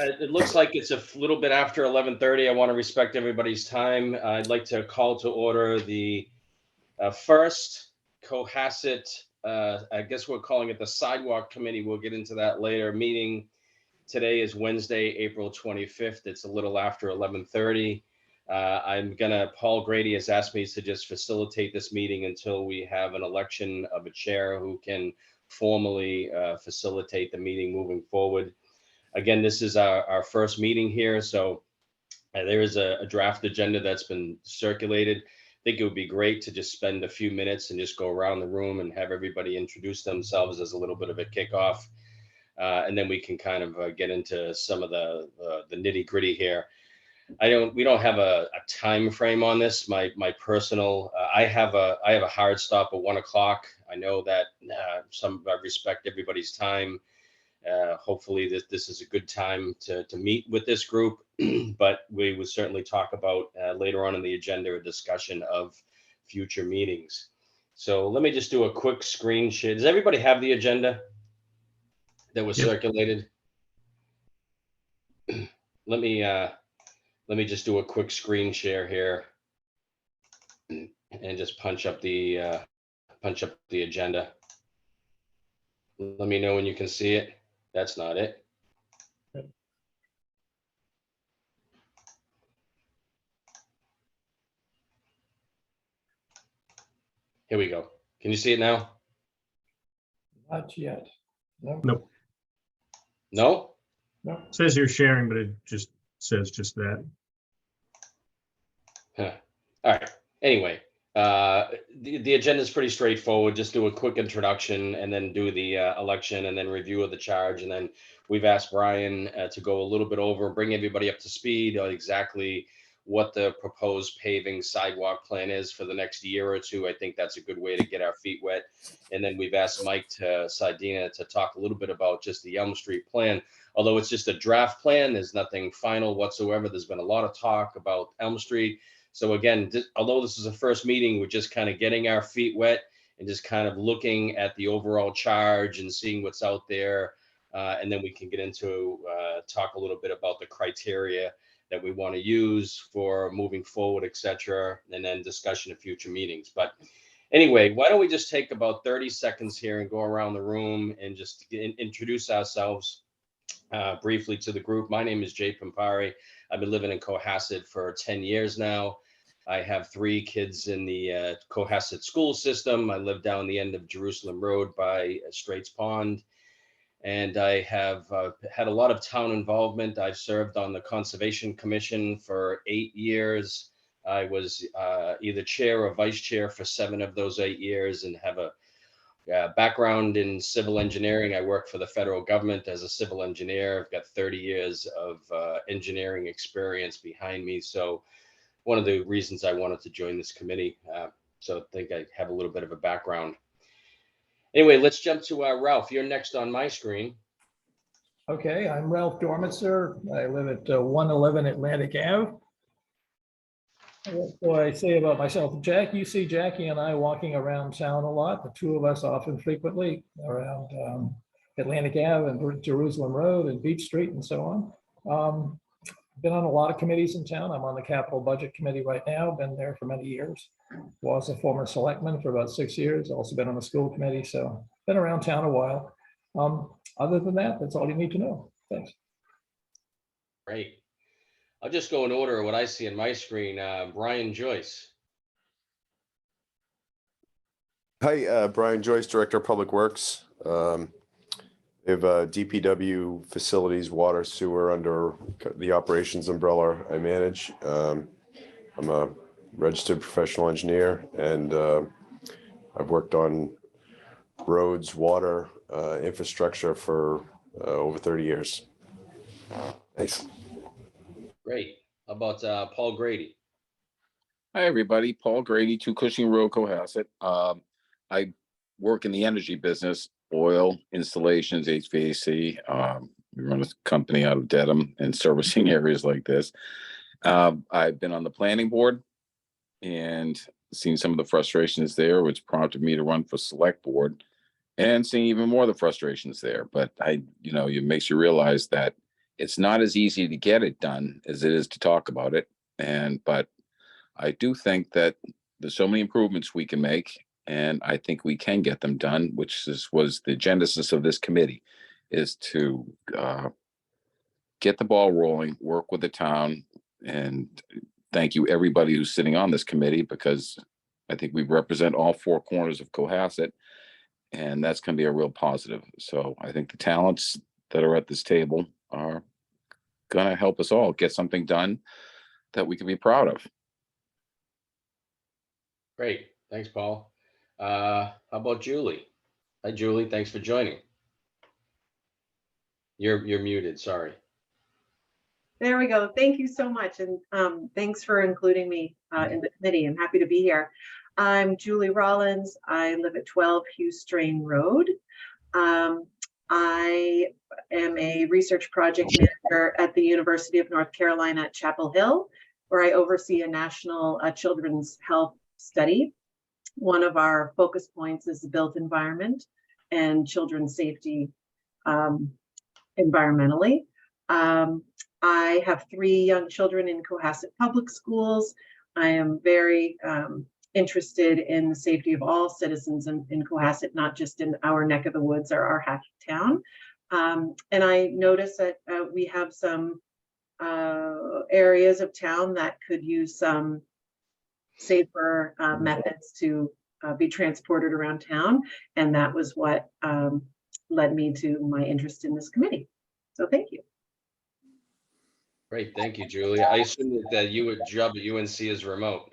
It looks like it's a little bit after 11:30. I want to respect everybody's time. I'd like to call to order the first Cohasset, I guess we're calling it the Sidewalk Committee. We'll get into that later. Meeting today is Wednesday, April 25th. It's a little after 11:30. Paul Grady has asked me to just facilitate this meeting until we have an election of a chair who can formally facilitate the meeting moving forward. Again, this is our first meeting here, so there is a draft agenda that's been circulated. I think it would be great to just spend a few minutes and just go around the room and have everybody introduce themselves as a little bit of a kickoff. And then we can kind of get into some of the nitty gritty here. We don't have a time frame on this. My personal, I have a hard stop at 1 o'clock. I know that I respect everybody's time. Hopefully this is a good time to meet with this group, but we would certainly talk about later on in the agenda a discussion of future meetings. So let me just do a quick screen share. Does everybody have the agenda that was circulated? Let me just do a quick screen share here and just punch up the agenda. Let me know when you can see it. That's not it. Here we go. Can you see it now? Not yet. No. Nope. No? No. It says you're sharing, but it just says just that. Huh. All right. Anyway, the agenda is pretty straightforward. Just do a quick introduction and then do the election and then review of the charge. And then we've asked Brian to go a little bit over, bring everybody up to speed on exactly what the proposed paving sidewalk plan is for the next year or two. I think that's a good way to get our feet wet. And then we've asked Mike Sidina to talk a little bit about just the Elm Street plan. Although it's just a draft plan, there's nothing final whatsoever. There's been a lot of talk about Elm Street. So again, although this is a first meeting, we're just kind of getting our feet wet and just kind of looking at the overall charge and seeing what's out there. And then we can get into talk a little bit about the criteria that we want to use for moving forward, et cetera, and then discussion of future meetings. But anyway, why don't we just take about 30 seconds here and go around the room and just introduce ourselves briefly to the group. My name is Jay Pampari. I've been living in Cohasset for 10 years now. I have 3 kids in the Cohasset school system. I live down the end of Jerusalem Road by Straits Pond. And I have had a lot of town involvement. I've served on the Conservation Commission for 8 years. I was either chair or vice chair for 7 of those 8 years and have a background in civil engineering. I work for the federal government as a civil engineer. I've got 30 years of engineering experience behind me. So one of the reasons I wanted to join this committee. So I think I have a little bit of a background. Anyway, let's jump to Ralph. You're next on my screen. Okay, I'm Ralph Dormitzer. I live at 111 Atlantic Ave. What do I say about myself? You see Jackie and I walking around town a lot. The 2 of us often frequently around Atlantic Ave and Jerusalem Road and Beach Street and so on. Been on a lot of committees in town. I'm on the Capital Budget Committee right now. Been there for many years. Was a former selectman for about 6 years. Also been on the school committee. So been around town a while. Other than that, that's all you need to know. Thanks. Great. I'll just go in order of what I see on my screen. Brian Joyce. Hi, Brian Joyce, Director of Public Works. We have DPW facilities, water, sewer under the operations umbrella I manage. I'm a registered professional engineer, and I've worked on roads, water, infrastructure for over 30 years. Thanks. Great. How about Paul Grady? Hi, everybody. Paul Grady, 2 Cushing Road, Cohasset. I work in the energy business, oil installations, HVAC. We run a company out of Dedham and servicing areas like this. I've been on the planning board and seen some of the frustrations there, which prompted me to run for select board and seeing even more of the frustrations there. But it makes you realize that It's not as easy to get it done as it is to talk about it. But I do think that there's so many improvements we can make, and I think we can get them done, was the genesis of this committee, is to get the ball rolling, work with the town, and thank you everybody who's sitting on this committee, because I think we represent all four corners of Cohasset, and that's going to be a real positive. So I think the talents that are at this table are going to help us all get something done that we can be proud of. Great. Thanks, Paul. How about Julie? Hi, Julie. Thanks for joining. You're muted. Sorry. There we go. Thank you so much. And thanks for including me in the committee. I'm happy to be here. I'm Julie Rollins. I live at 12 Hughes Strain Road. I am a research project manager at the University of North Carolina at Chapel Hill, where I oversee a national children's health study. One of our focus points is the built environment and children's safety environmentally. I have 3 young children in Cohasset Public Schools. I am very interested in the safety of all citizens in Cohasset, not just in our neck of the woods or our half of town. And I notice that we have some areas of town that could use some safer methods to be transported around town. And that was what led me to my interest in this committee. So thank you. Great. Thank you, Julie. I assume that you would job at UNC is remote.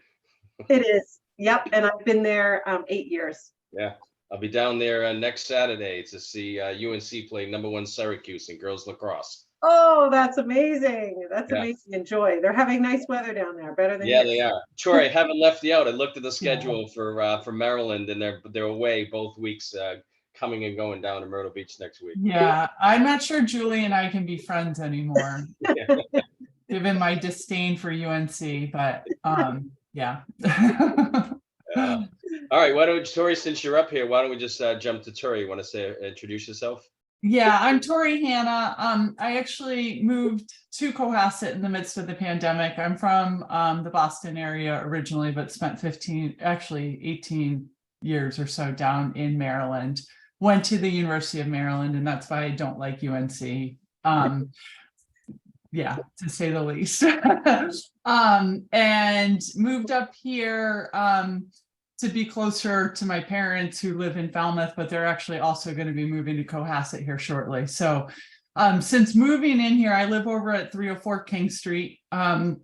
It is. Yep. And I've been there 8 years. Yeah. I'll be down there next Saturday to see UNC play #1 Syracuse in girls lacrosse. Oh, that's amazing. That's Yeah. amazing. Enjoy. They're having nice weather down there, better than Yeah, here. they are. Troy, I haven't left you out. I looked at the schedule for Maryland, and they're away both weeks, coming and going down to Myrtle Beach next week. Yeah, I'm not sure Julie and I can be friends anymore, given my disdain for UNC, but yeah. All right, why don't Tori, since you're up here, why don't we just jump to Tori? You want to introduce yourself? Yeah, I'm Tori Hanna. I actually moved to Cohasset in the midst of the pandemic. I'm from the Boston area originally, but spent 18 years or so down in Maryland. Went to the University of Maryland, and that's why I don't like UNC. Yeah, to say the least. And moved up here to be closer to my parents who live in Falmouth, but they're actually also going to be moving to Cohasset here shortly. So since moving in here, I live over at 304 King Street. I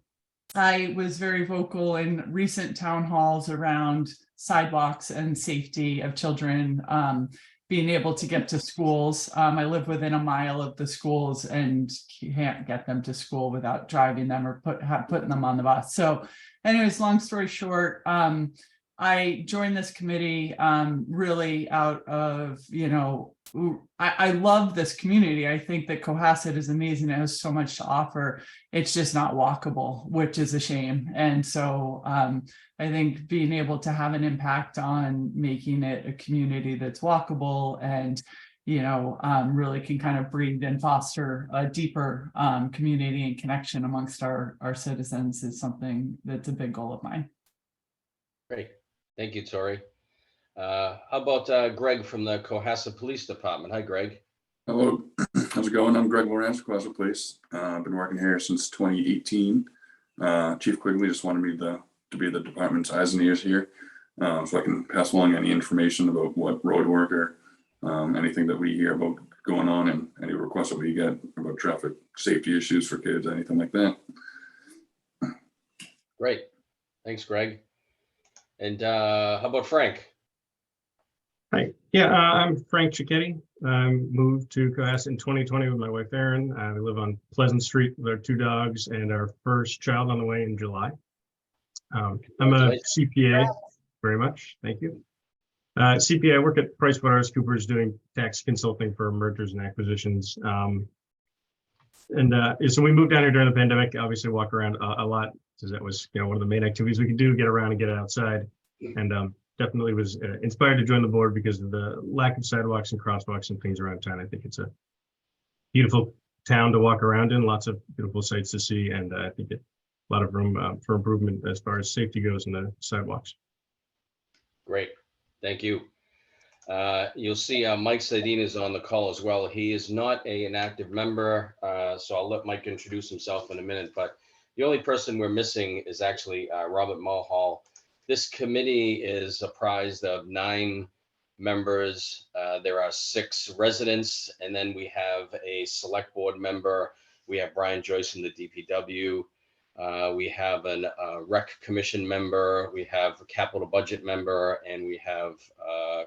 was very vocal in recent town halls around sidewalks and safety of children, being able to get to schools. I live within a mile of the schools and can't get them to school without driving them or putting them on the bus. So anyways, long story short, I joined this committee really out of, I love this community. I think that Cohasset is amazing. It has so much to offer. It's just not walkable, which is a shame. And so I think being able to have an impact on making it a community that's walkable and, really can kind of breed and foster a deeper community and connection amongst our citizens is something that's a big goal of mine. Great. Thank you, Tori. How about Greg from the Cohasset Police Department? Hi, Greg. Hello, how's it going? I'm Greg Lawrence, Cohasset Police. I've been working here since 2018. Chief Quigley just wanted me to be the department's eyes and ears here, so I can pass along any information about what road work or anything that we hear about going on, and any requests that we get about traffic safety issues for kids, anything like that. Great. Thanks, Greg. And how about Frank? Hi, yeah, I'm Frank Cicchetti. I moved to Cohasset in 2020 with my wife, Erin. We live on Pleasant Street with our 2 dogs and our first child on the way in July. I'm a CPA, very much, thank you. CPA, I work at PricewaterhouseCoopers doing tax consulting for mergers and acquisitions. So we moved down here during the pandemic, obviously walk around a lot, because that was one of the main activities we could do, get around and get outside. And definitely was inspired to join the board because of the lack of sidewalks and crosswalks and things around town. I think it's a beautiful town to walk around in, lots of beautiful sights to see, and I think a lot of room for improvement as far as safety goes in the sidewalks. Great, thank you. You'll see Mike Sedin is on the call as well. He is not an active member, so I'll let Mike introduce himself in a minute, but the only person we're missing is actually Robert Mulhall. This committee is comprised of 9 members. There are 6 residents, and then we have a select board member. We have Brian Joyce from the DPW. We have a rec commission member, we have a capital budget member, and we have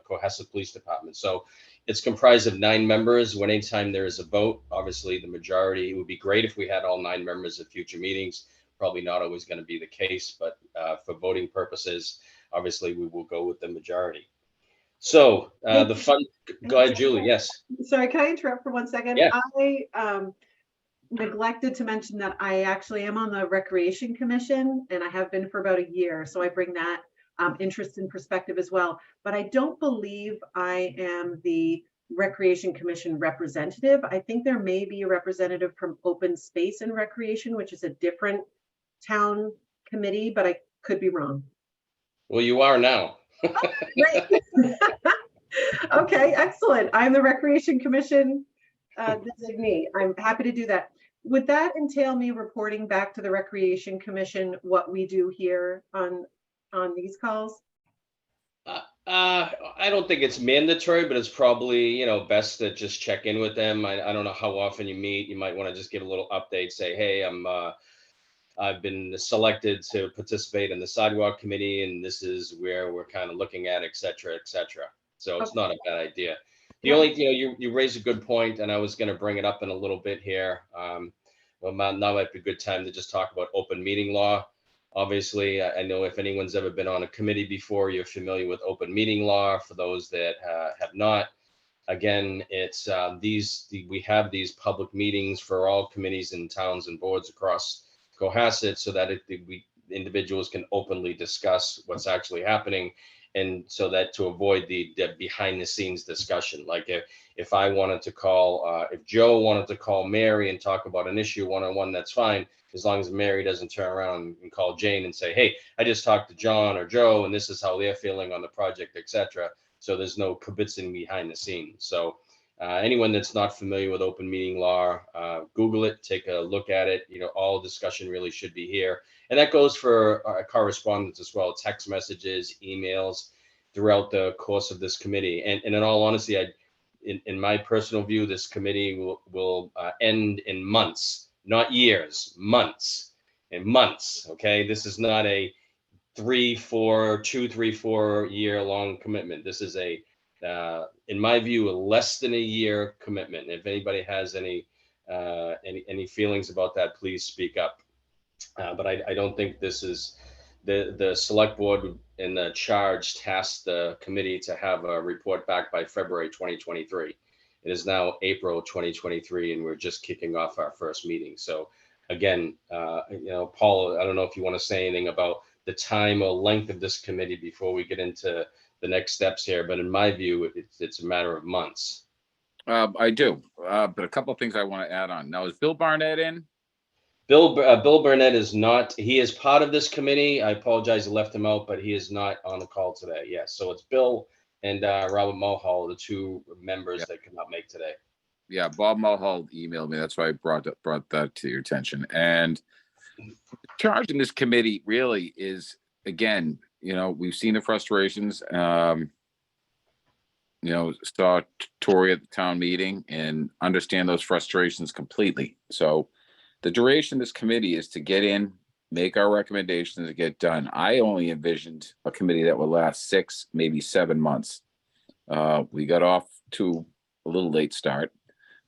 Cohasset Police Department. So it's comprised of 9 members. When anytime there is a vote, obviously the majority, it would be great if we had all 9 members at future meetings. Probably not always going to be the case, but for voting purposes, obviously we will go with the majority. So the fun, go ahead, Julie, yes. Sorry, can I interrupt for 1 second? Yeah. I neglected to mention that I actually am on the Recreation Commission, and I have been for about a year. So I bring that interest and perspective as well. But I don't believe I am the Recreation Commission representative. I think there may be a representative from Open Space and Recreation, which is a different town committee, but I could be wrong. Well, you are now. Great. Okay, excellent. I'm the Recreation Commission designee. I'm happy to do that. Would that entail me reporting back to the Recreation Commission what we do here on these calls? I don't think it's mandatory, but it's probably, you know, best to just check in with them. I don't know how often you meet. You might want to just give a little update, say, hey, I've been selected to participate in the Sidewalk Committee, and this is where we're kind of looking at, et cetera, et cetera. So it's not a bad idea. The only, you know, you raise a good point, and I was going to bring it up in a little bit here. Well, now might be a good time to just talk about open meeting law. Obviously, I know if anyone's ever been on a committee before, you're familiar with open meeting law. For those that have not, again, it's we have these public meetings for all committees and towns and boards across Cohasset, so that individuals can openly discuss what's actually happening. And so that to avoid the behind the scenes discussion, like if I wanted to call, if Joe wanted to call Mary and talk about an issue one-on-one, that's fine, as long as Mary doesn't turn around and call Jane and say, hey, I just talked to John or Joe, and this is how they're feeling on the project, etc. So there's no kibitzing behind the scenes. So anyone that's not familiar with open meeting law, Google it, take a look at it. You know, all discussion really should be here. And that goes for correspondence as well, text messages, emails throughout the course of this committee. And in all honesty, in my personal view, this committee will end in months, not years, months and months. Okay, this is not a 2, 3, 4 year long commitment. This is a, in my view, a less than a year commitment. If anybody has any feelings about that, please speak up. But I don't think this is the select board in the charge tasked the committee to have a report back by February 2023. It is now April 2023, and we're just kicking off our first meeting. So again, you know, Paul, I don't know if you want to say anything about the time or length of this committee before we get into the next steps here, but in my view, it's a matter of months. I do, but a couple of things I want to add on. Now, is Bill Barnett in? Bill Burnett is not. He is part of this committee. I apologize, I left him out, but he is not on the call today. Yes, so it's Bill and Robert Mulhall, the 2 members that could not make today. Yeah, Bob Mulhall emailed me. That's why I brought that to your attention. And charge in this committee really is, again, you know, we've seen the frustrations. You know, saw Tori at the town meeting and understand those frustrations completely. So the duration of this committee is to get in, make our recommendations, and get done. I only envisioned a committee that would last 6, maybe 7 months. We got off to a little late start,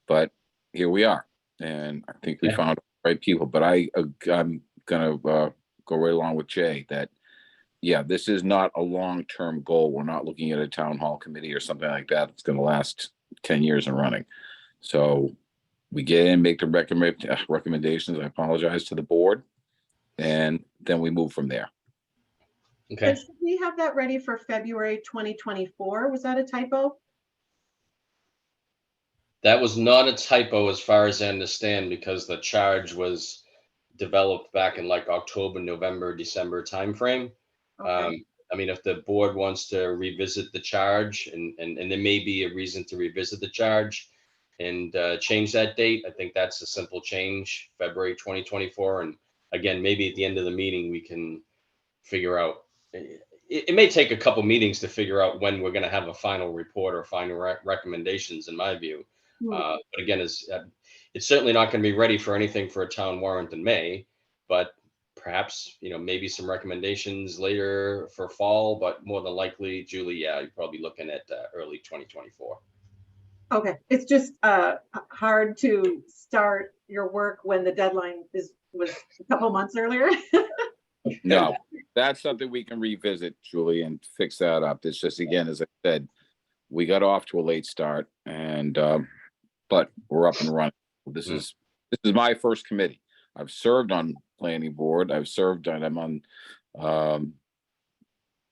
but here we are. And I think we found the right people. But I'm going to go right along with Jay that, yeah, this is not a long-term goal. We're not looking at a town hall committee or something like that. It's going to last 10 years and running. So we get in, make the recommendations. I apologize to the board, and then we move from there. Okay. So should we have that ready for February 2024? Was that a typo? That was not a typo as far as I understand, because the charge was developed back in like October, November, December timeframe. Okay. I mean, if the board wants to revisit the charge and there may be a reason to revisit the charge and change that date, I think that's a simple change, February 2024. And again, maybe at the end of the meeting, we can figure out. It may take a couple meetings to figure out when we're going to have a final report or final recommendations, in my view. But again, it's certainly not going to be ready for anything for a town warrant in May, but perhaps, maybe some recommendations later for fall, but more than likely, Julie, yeah, you're probably looking at early 2024. Okay, it's just hard to start your work when the deadline was a couple months earlier. No, that's something we can revisit, Julie, and fix that up. It's just, again, as I said, we got off to a late start and, but we're up and running. This is my first committee. I've served on planning board. I'm on,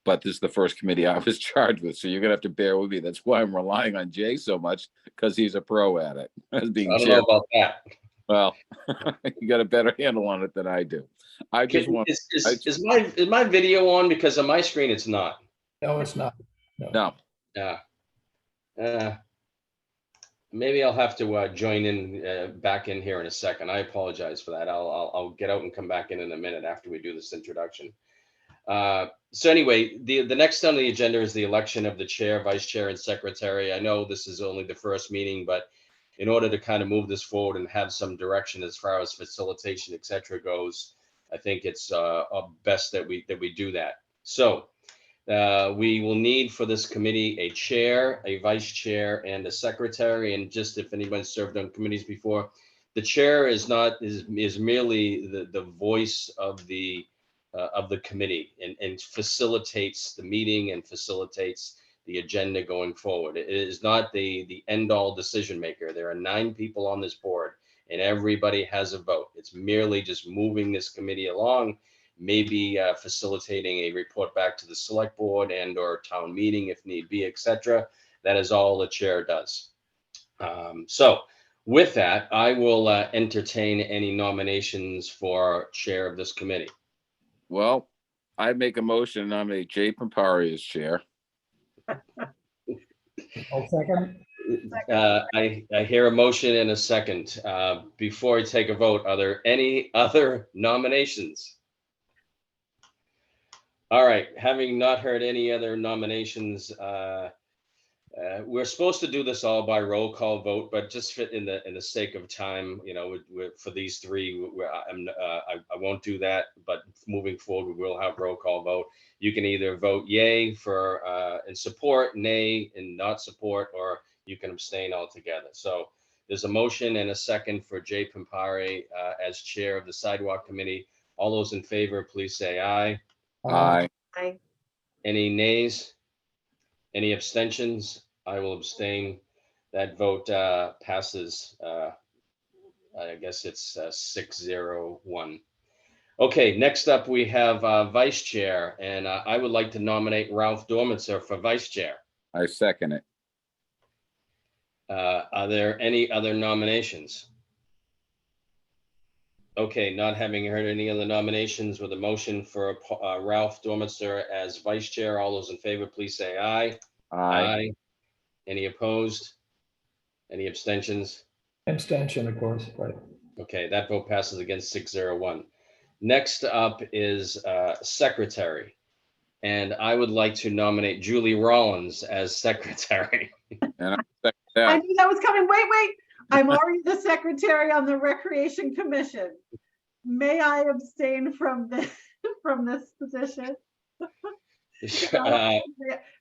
but this is the first committee I was charged with. So you're gonna have to bear with me. That's why I'm relying on Jay so much, because he's a pro at it. As being I don't chair. know about that. Well, you got a better handle on it than I do. I just want, Is my video on? Because on my screen, it's not. No, it's not. no, Yeah. Maybe I'll have to join in back in here in a second. I apologize for that. I'll get out and come back in a minute after we do this introduction. So anyway, the next on the agenda is the election of the chair, vice chair, and secretary. I know this is only the first meeting, but in order to kind of move this forward and have some direction as far as facilitation, et cetera, goes, I think it's best that we do that. So we will need for this committee a chair, a vice chair, and a secretary. And just if anyone served on committees before, the chair is merely the voice of the committee and facilitates the meeting and facilitates the agenda going forward. It is not the end all decision maker. There are 9 people on this board and everybody has a vote. It's merely just moving this committee along, maybe facilitating a report back to the select board and or town meeting if need be, etc. That is all the chair does. So with that, I will entertain any nominations for chair of this committee. well, I make a motion to nominate Jay Pampari as chair. I'll second. I hear a motion and a second. Before I take a vote, are there any other nominations? All right, having not heard any other nominations, we're supposed to do this all by roll call vote, but just fit in the sake of time, for these 3, I won't do that. But moving forward, we will have roll call vote. You can either vote yay for in support, nay in not support, or you can abstain altogether. So there's a motion and a second for Jay Pampari as chair of the Sidewalk Committee. All those in favor, please say aye. Aye. Aye. Any nays? Any abstentions? I will abstain. That vote passes. I guess it's 6-0-1. Okay, next up we have vice chair, and I would like to nominate Ralph Dormitzer for vice chair. I second it. Are there any other nominations? Okay, not having heard any other nominations, with a motion for Ralph Dormitzer as vice chair. All those in favor, please say aye. Aye. Any opposed? Any abstentions? Abstention, of course, right. Okay, that vote passes against 6-0-1. Next up is secretary. And I would like to nominate Julie Rollins as secretary. And I second I that. knew that was coming. Wait. I'm already the secretary on the Recreation Commission. May I abstain from this position?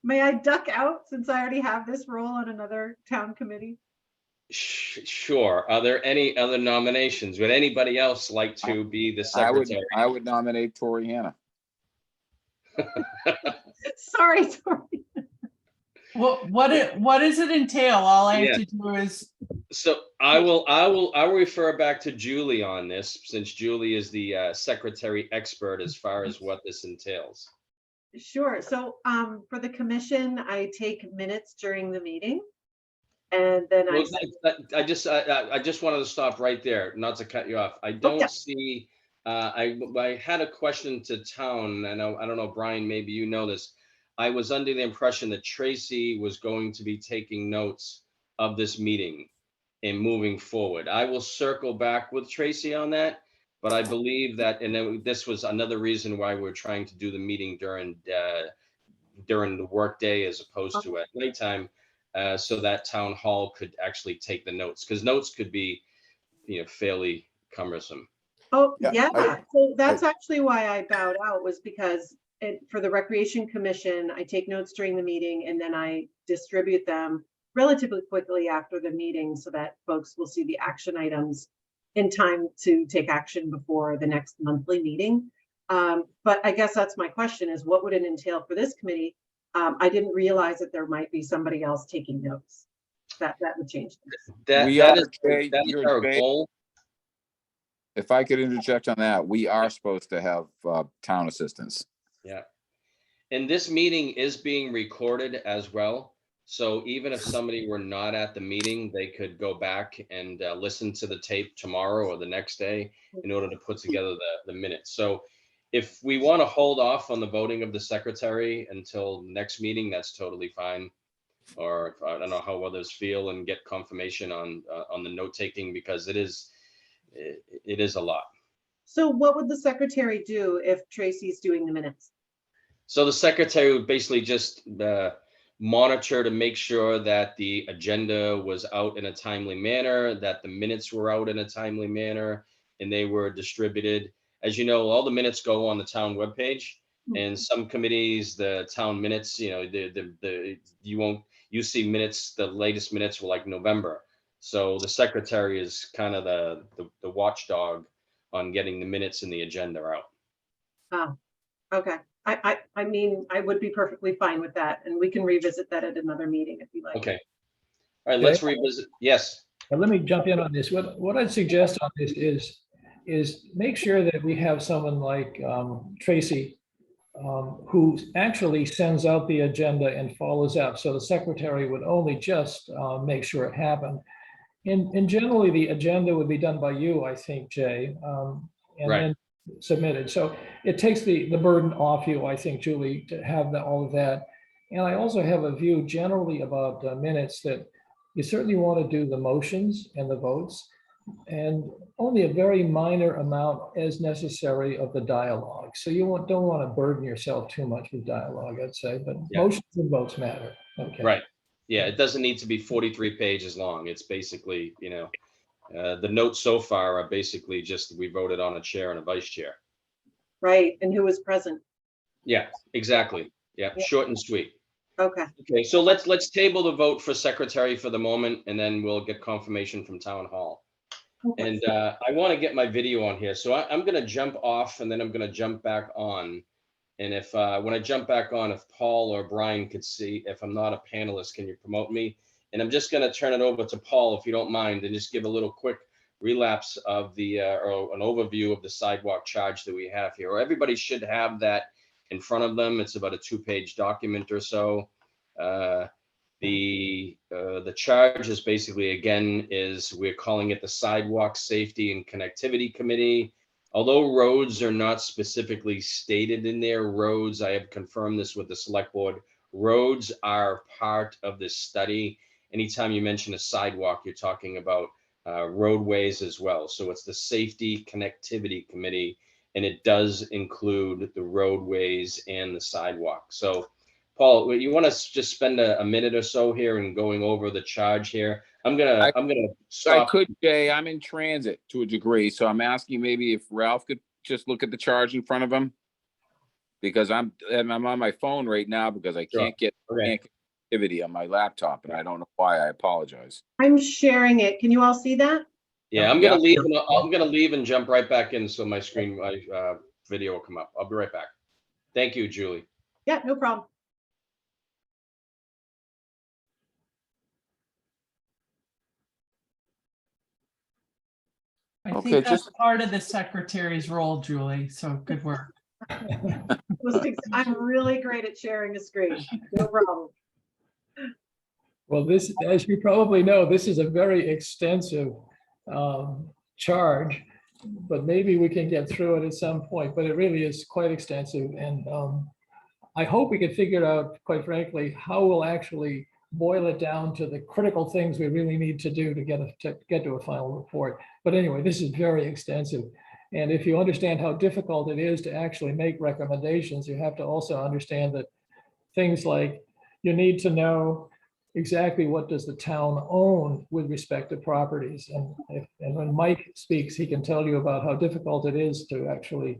May I duck out since I already have this role on another town committee? Sure. Are there any other nominations? Would anybody else like to be the secretary? I would nominate Tori Hannah. Sorry, Tori. What does it entail? All I have to do is. So I will refer back to Julie on this, since Julie is the secretary expert as far as what this entails. Sure. So for the commission, I take minutes during the meeting. And then I Well, said, I just wanted to stop right there, not to cut you off. I yeah. don't see, I had a question to town, and I don't know, Brian, maybe you know this. I was under the impression that Tracy was going to be taking notes of this meeting and moving forward. I will circle back with Tracy on that, but I believe that, and then this was another reason why we're trying to do the meeting during the workday as opposed to at nighttime, so that town hall could actually take the notes, because notes could be, fairly cumbersome. Oh, Yeah, yeah. So that's actually why I bowed out, was because for the Recreation Commission, I take notes during the meeting and then I distribute them relatively quickly after the meeting so that folks will see the action items in time to take action before the next monthly meeting. But I guess that's my question, is what would it entail for this committee? I didn't realize that there might be somebody else taking notes. That would change things. That is our Jay. goal. If I could interject on that, we are supposed to have town assistants. Yeah. And this meeting is being recorded as well. So even if somebody were not at the meeting, they could go back and listen to the tape tomorrow or the next day in order to put together the minutes. So if we want to hold off on the voting of the secretary until next meeting, that's totally fine. Or if, I don't know how others feel, and get confirmation on the note taking, because it is a lot. So what would the secretary do if Tracy's doing the minutes? So the secretary would basically just monitor to make sure that the agenda was out in a timely manner, that the minutes were out in a timely manner, and they were distributed. As you know, all the minutes go on the town webpage, and some committees, the town minutes, you see minutes, the latest minutes were like November. So the secretary is kind of the watchdog on getting the minutes and the agenda out. Oh, okay. I mean, I would be perfectly fine with that, and we can revisit that at another meeting if you like. Okay. All right, let's revisit. Yes. Let me jump in on this. What I'd suggest on this is make sure that we have someone like Tracy, who actually sends out the agenda and follows up. So the secretary would only just make sure it happened. And generally the agenda would be done by you, I think, Jay, and Right. then submitted. So it takes the burden off you, I think, Julie, to have all of that. And I also have a view generally about minutes that you certainly want to do the motions and the votes, and only a very minor amount as necessary of the dialogue. So you don't want to burden yourself too much with dialogue, I'd say, but Yeah. motions and votes matter. Okay. Right. Yeah, it doesn't need to be 43 pages long. It's basically, the notes so far are basically just, we voted on a chair and a vice chair. Right, and who was present? Yeah, exactly. Yeah, Yeah. short and sweet. Okay. Okay, so let's table the vote for secretary for the moment, and then we'll get confirmation from town hall. And I want to get my video on here. So I'm going to jump off, and then I'm going to jump back on. And if when I jump back on, if Paul or Brian could see, if I'm not a panelist, can you promote me? And I'm just going to turn it over to Paul, if you don't mind, and just give a little quick relapse of the or an overview of the sidewalk charge that we have here. Everybody should have that in front of them. It's about a 2-page document or so. The charge is basically, again, we're calling it the Sidewalk Safety and Connectivity Committee. Although roads are not specifically stated in there, roads, I have confirmed this with the select board, roads are part of this study. Anytime you mention a sidewalk, you're talking about roadways as well. So it's the Safety Connectivity Committee, and it does include the roadways and the sidewalk. So Paul, you want to just spend a minute or so here and going over the charge here? I'm gonna stop. I could, Jay. I'm in transit to a degree, so I'm asking maybe if Ralph could just look at the charge in front of him, because I'm on my phone right now because I can't get activity on my laptop, and I don't know why. I apologize. I'm sharing it. Can you all see that? Yeah, I'm gonna leave. I'm gonna leave and jump right back in, so my screen, my video will come up. I'll be right back. Thank you, Julie. Yeah, no problem. I Okay, think that's just- part of the secretary's role, Julie. So good work. I'm really great at sharing a screen. No problem. Well, this, as you probably know, this is a very extensive charge, but maybe we can get through it at some point, but it really is quite extensive. And I hope we can figure out, quite frankly, how we'll actually boil it down to the critical things we really need to do to get to a final report. But anyway, this is very extensive. And if you understand how difficult it is to actually make recommendations, you have to also understand that things like you need to know exactly what does the town own with respect to properties. And when Mike speaks, he can tell you about how difficult it is to actually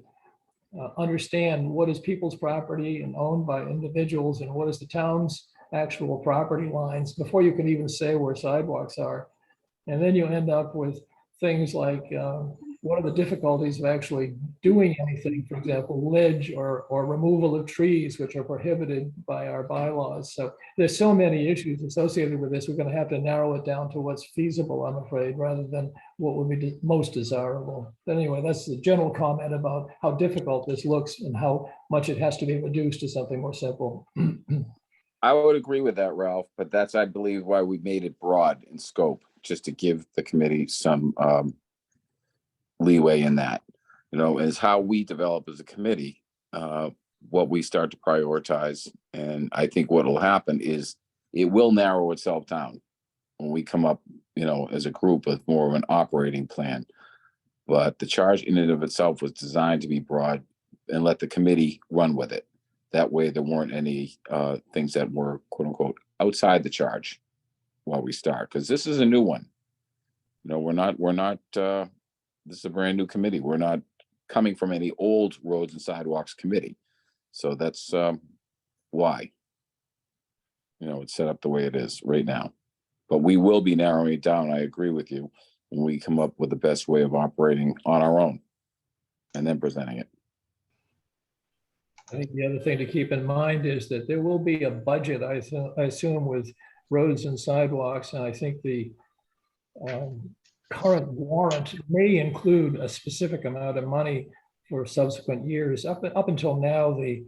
understand what is people's property and owned by individuals and what is the town's actual property lines before you can even say where sidewalks are. And then you end up with things like what are the difficulties of actually doing anything, for example, ledge or removal of trees, which are prohibited by our bylaws. So there's so many issues associated with this. We're going to have to narrow it down to what's feasible, I'm afraid, rather than what would be most desirable. But anyway, that's the general comment about how difficult this looks and how much it has to be reduced to something more simple. I would agree with that, Ralph, but that's, I believe, why we made it broad in scope, just to give the committee some leeway in that, is how we develop as a committee, what we start to prioritize. And I think what will happen is it will narrow itself down when we come up, as a group with more of an operating plan. But the charge in and of itself was designed to be broad and let the committee run with it. That way there weren't any things that were quote unquote outside the charge while we start, because this is a new one. We're not this is a brand new committee. We're not coming from any old roads and sidewalks committee. So that's why, it's set up the way it is right now. But we will be narrowing it down. I agree with you, when we come up with the best way of operating on our own and then presenting it. I think the other thing to keep in mind is that there will be a budget, I assume, with roads and sidewalks. And I think the current warrant may include a specific amount of money for subsequent years. Up until now, the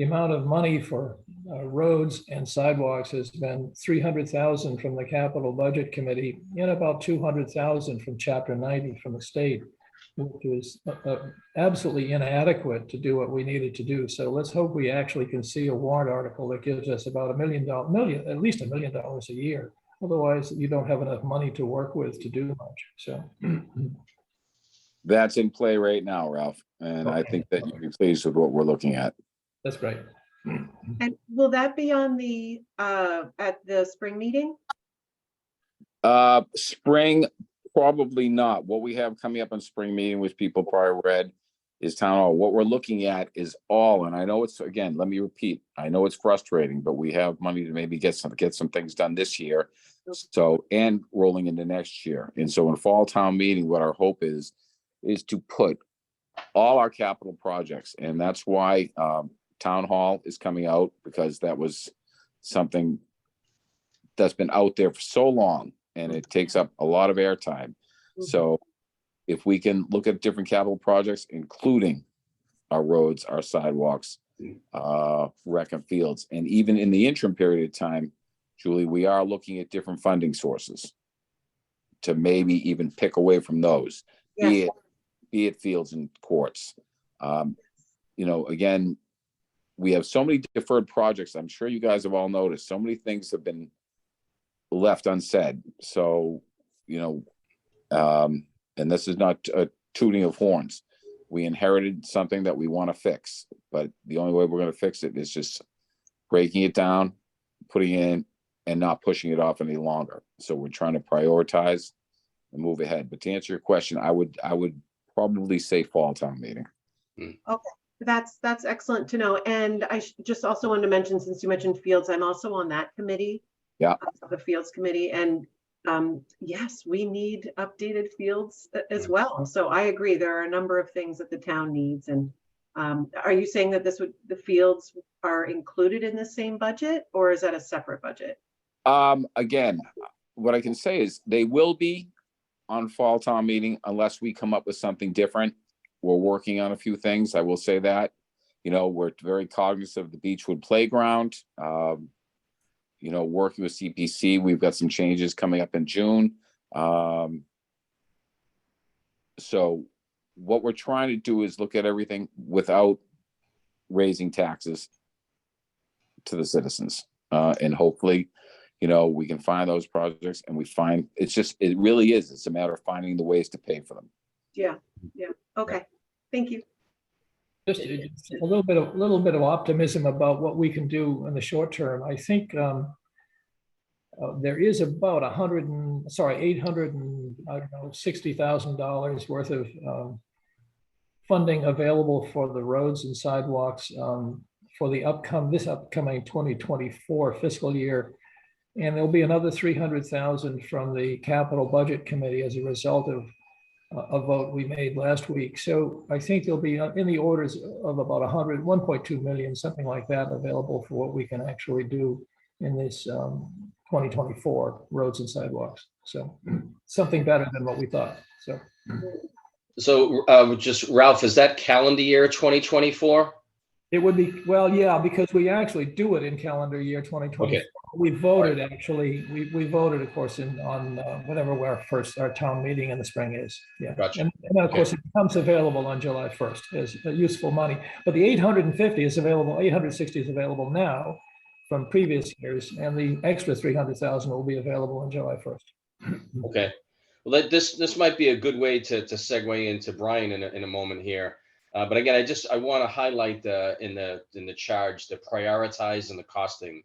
amount of money for roads and sidewalks has been 300,000 from the Capital Budget Committee and about 200,000 from Chapter 90 from the state, which is absolutely inadequate to do what we needed to do. So let's hope we actually can see a warrant article that gives us about at least $1 million a year. Otherwise, you don't have enough money to work with to do much. So That's in play right now, Ralph. And I think that you'll be pleased with what we're looking at. that's great. And will that be on the at the spring meeting? Spring, probably not. What we have coming up on spring meeting, which people probably read, is town hall. What we're looking at is all, and I know it's, again, let me repeat, I know it's frustrating, but we have money to maybe get some things done this year. So, and rolling into next year. And so in fall town meeting, what our hope is to put all our capital projects, and that's why town hall is coming out, because that was something that's been out there for so long and it takes up a lot of airtime. So if we can look at different capital projects, including our roads, our sidewalks, rec and fields, and even in the interim period of time, Julie, we are looking at different funding sources to maybe even pick away from those, Yes. be it fields and courts. Again, we have so many deferred projects. I'm sure you guys have all noticed, so many things have been left unsaid. So, and this is not a tooting of horns. We inherited something that we want to fix, but the only way we're going to fix it is just breaking it down, putting it in, and not pushing it off any longer. So we're trying to prioritize and move ahead. But to answer your question, I would probably say fall town meeting. Okay, that's excellent to know. And I just also wanted to mention, since you mentioned fields, I'm also on that committee. Yeah. The fields committee, and yes, we need updated fields as well. So I agree, there are a number of things that the town needs. And are you saying that the fields are included in the same budget, or is that a separate budget? Again, what I can say is they will be on fall town meeting unless we come up with something different. We're working on a few things. I will say that, we're very cognizant of the Beechwood playground. working with CPC, we've got some changes coming up in June. So what we're trying to do is look at everything without raising taxes to the citizens. And hopefully, we can find those projects, and it really is. It's a matter of finding the ways to pay for them. Yeah. Okay. Thank you. Just a little bit of optimism about what we can do in the short term. I think there is about $860,000 worth of funding available for the roads and sidewalks for this upcoming 2024 fiscal year. And there'll be another 300,000 from the Capital Budget Committee as a result of a vote we made last week. So I think there'll be in the orders of about 1.2 million, something like that, available for what we can actually do in this 2024 roads and sidewalks. So something better than what we thought. So just Ralph, is that calendar year 2024? It would be, well, yeah, because we actually do it in calendar year 2024. Okay. We voted, actually, we voted, of course, on whatever our town meeting in the spring is. Yeah. Gotcha. And then, of course, it becomes available on July 1st as useful money. But the 850 is available, 860 is available now from previous years, and the extra 300,000 will be available on July 1st. Okay. Well, this might be a good way to segue into Brian in a moment here. But again, I want to highlight in the charge the prioritize and the costing.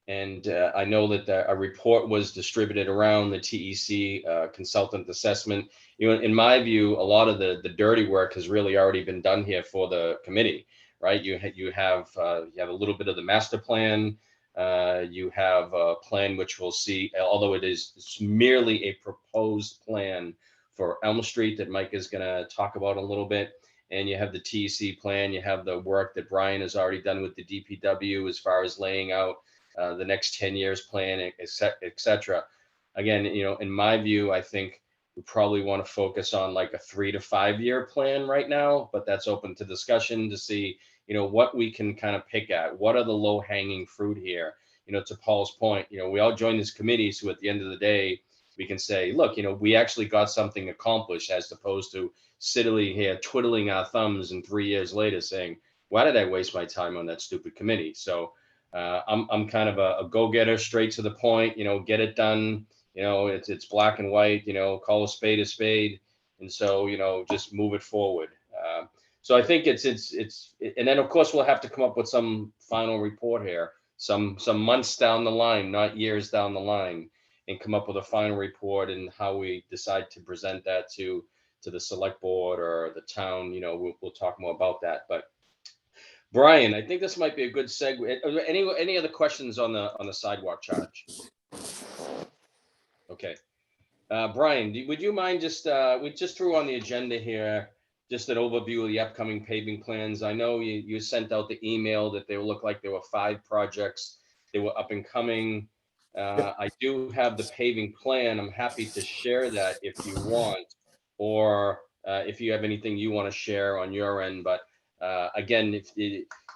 And I know that a report was distributed around the TEC consultant assessment. In my view, a lot of the dirty work has really already been done here for the committee, right? You have a little bit of the master plan. You have a plan which we'll see, although it's merely a proposed plan for Elm Street that Mike is going to talk about a little bit. And you have the TEC plan. You have the work that Brian has already done with the DPW as far as laying out the next 10 years plan, et cetera. Again, in my view, I think we probably want to focus on like a 3 to 5 year plan right now, but that's open to discussion to see, what we can kind of pick at. What are the low hanging fruit here? To Paul's point, we all join this committee. So at the end of the day, we can say, look, we actually got something accomplished, as opposed to sitting here twiddling our thumbs and 3 years later saying, why did I waste my time on that stupid committee? So I'm kind of a go-getter, straight to the point, get it done. It's black and white, call a spade. And so, just move it forward. So I think it's, and then of course we'll have to come up with some final report here, some months down the line, not years down the line, and come up with a final report and how we decide to present that to the select board or the town. We'll talk more about that. But Brian, I think this might be a good segue. Are there any other questions on the sidewalk charge? Okay. Brian, would you mind we just threw on the agenda here, just an overview of the upcoming paving plans. I know you sent out the email that they look like there were 5 projects. They were up and coming. I do have the paving plan. I'm happy to share that if you want, or if you have anything you want to share on your end. But again,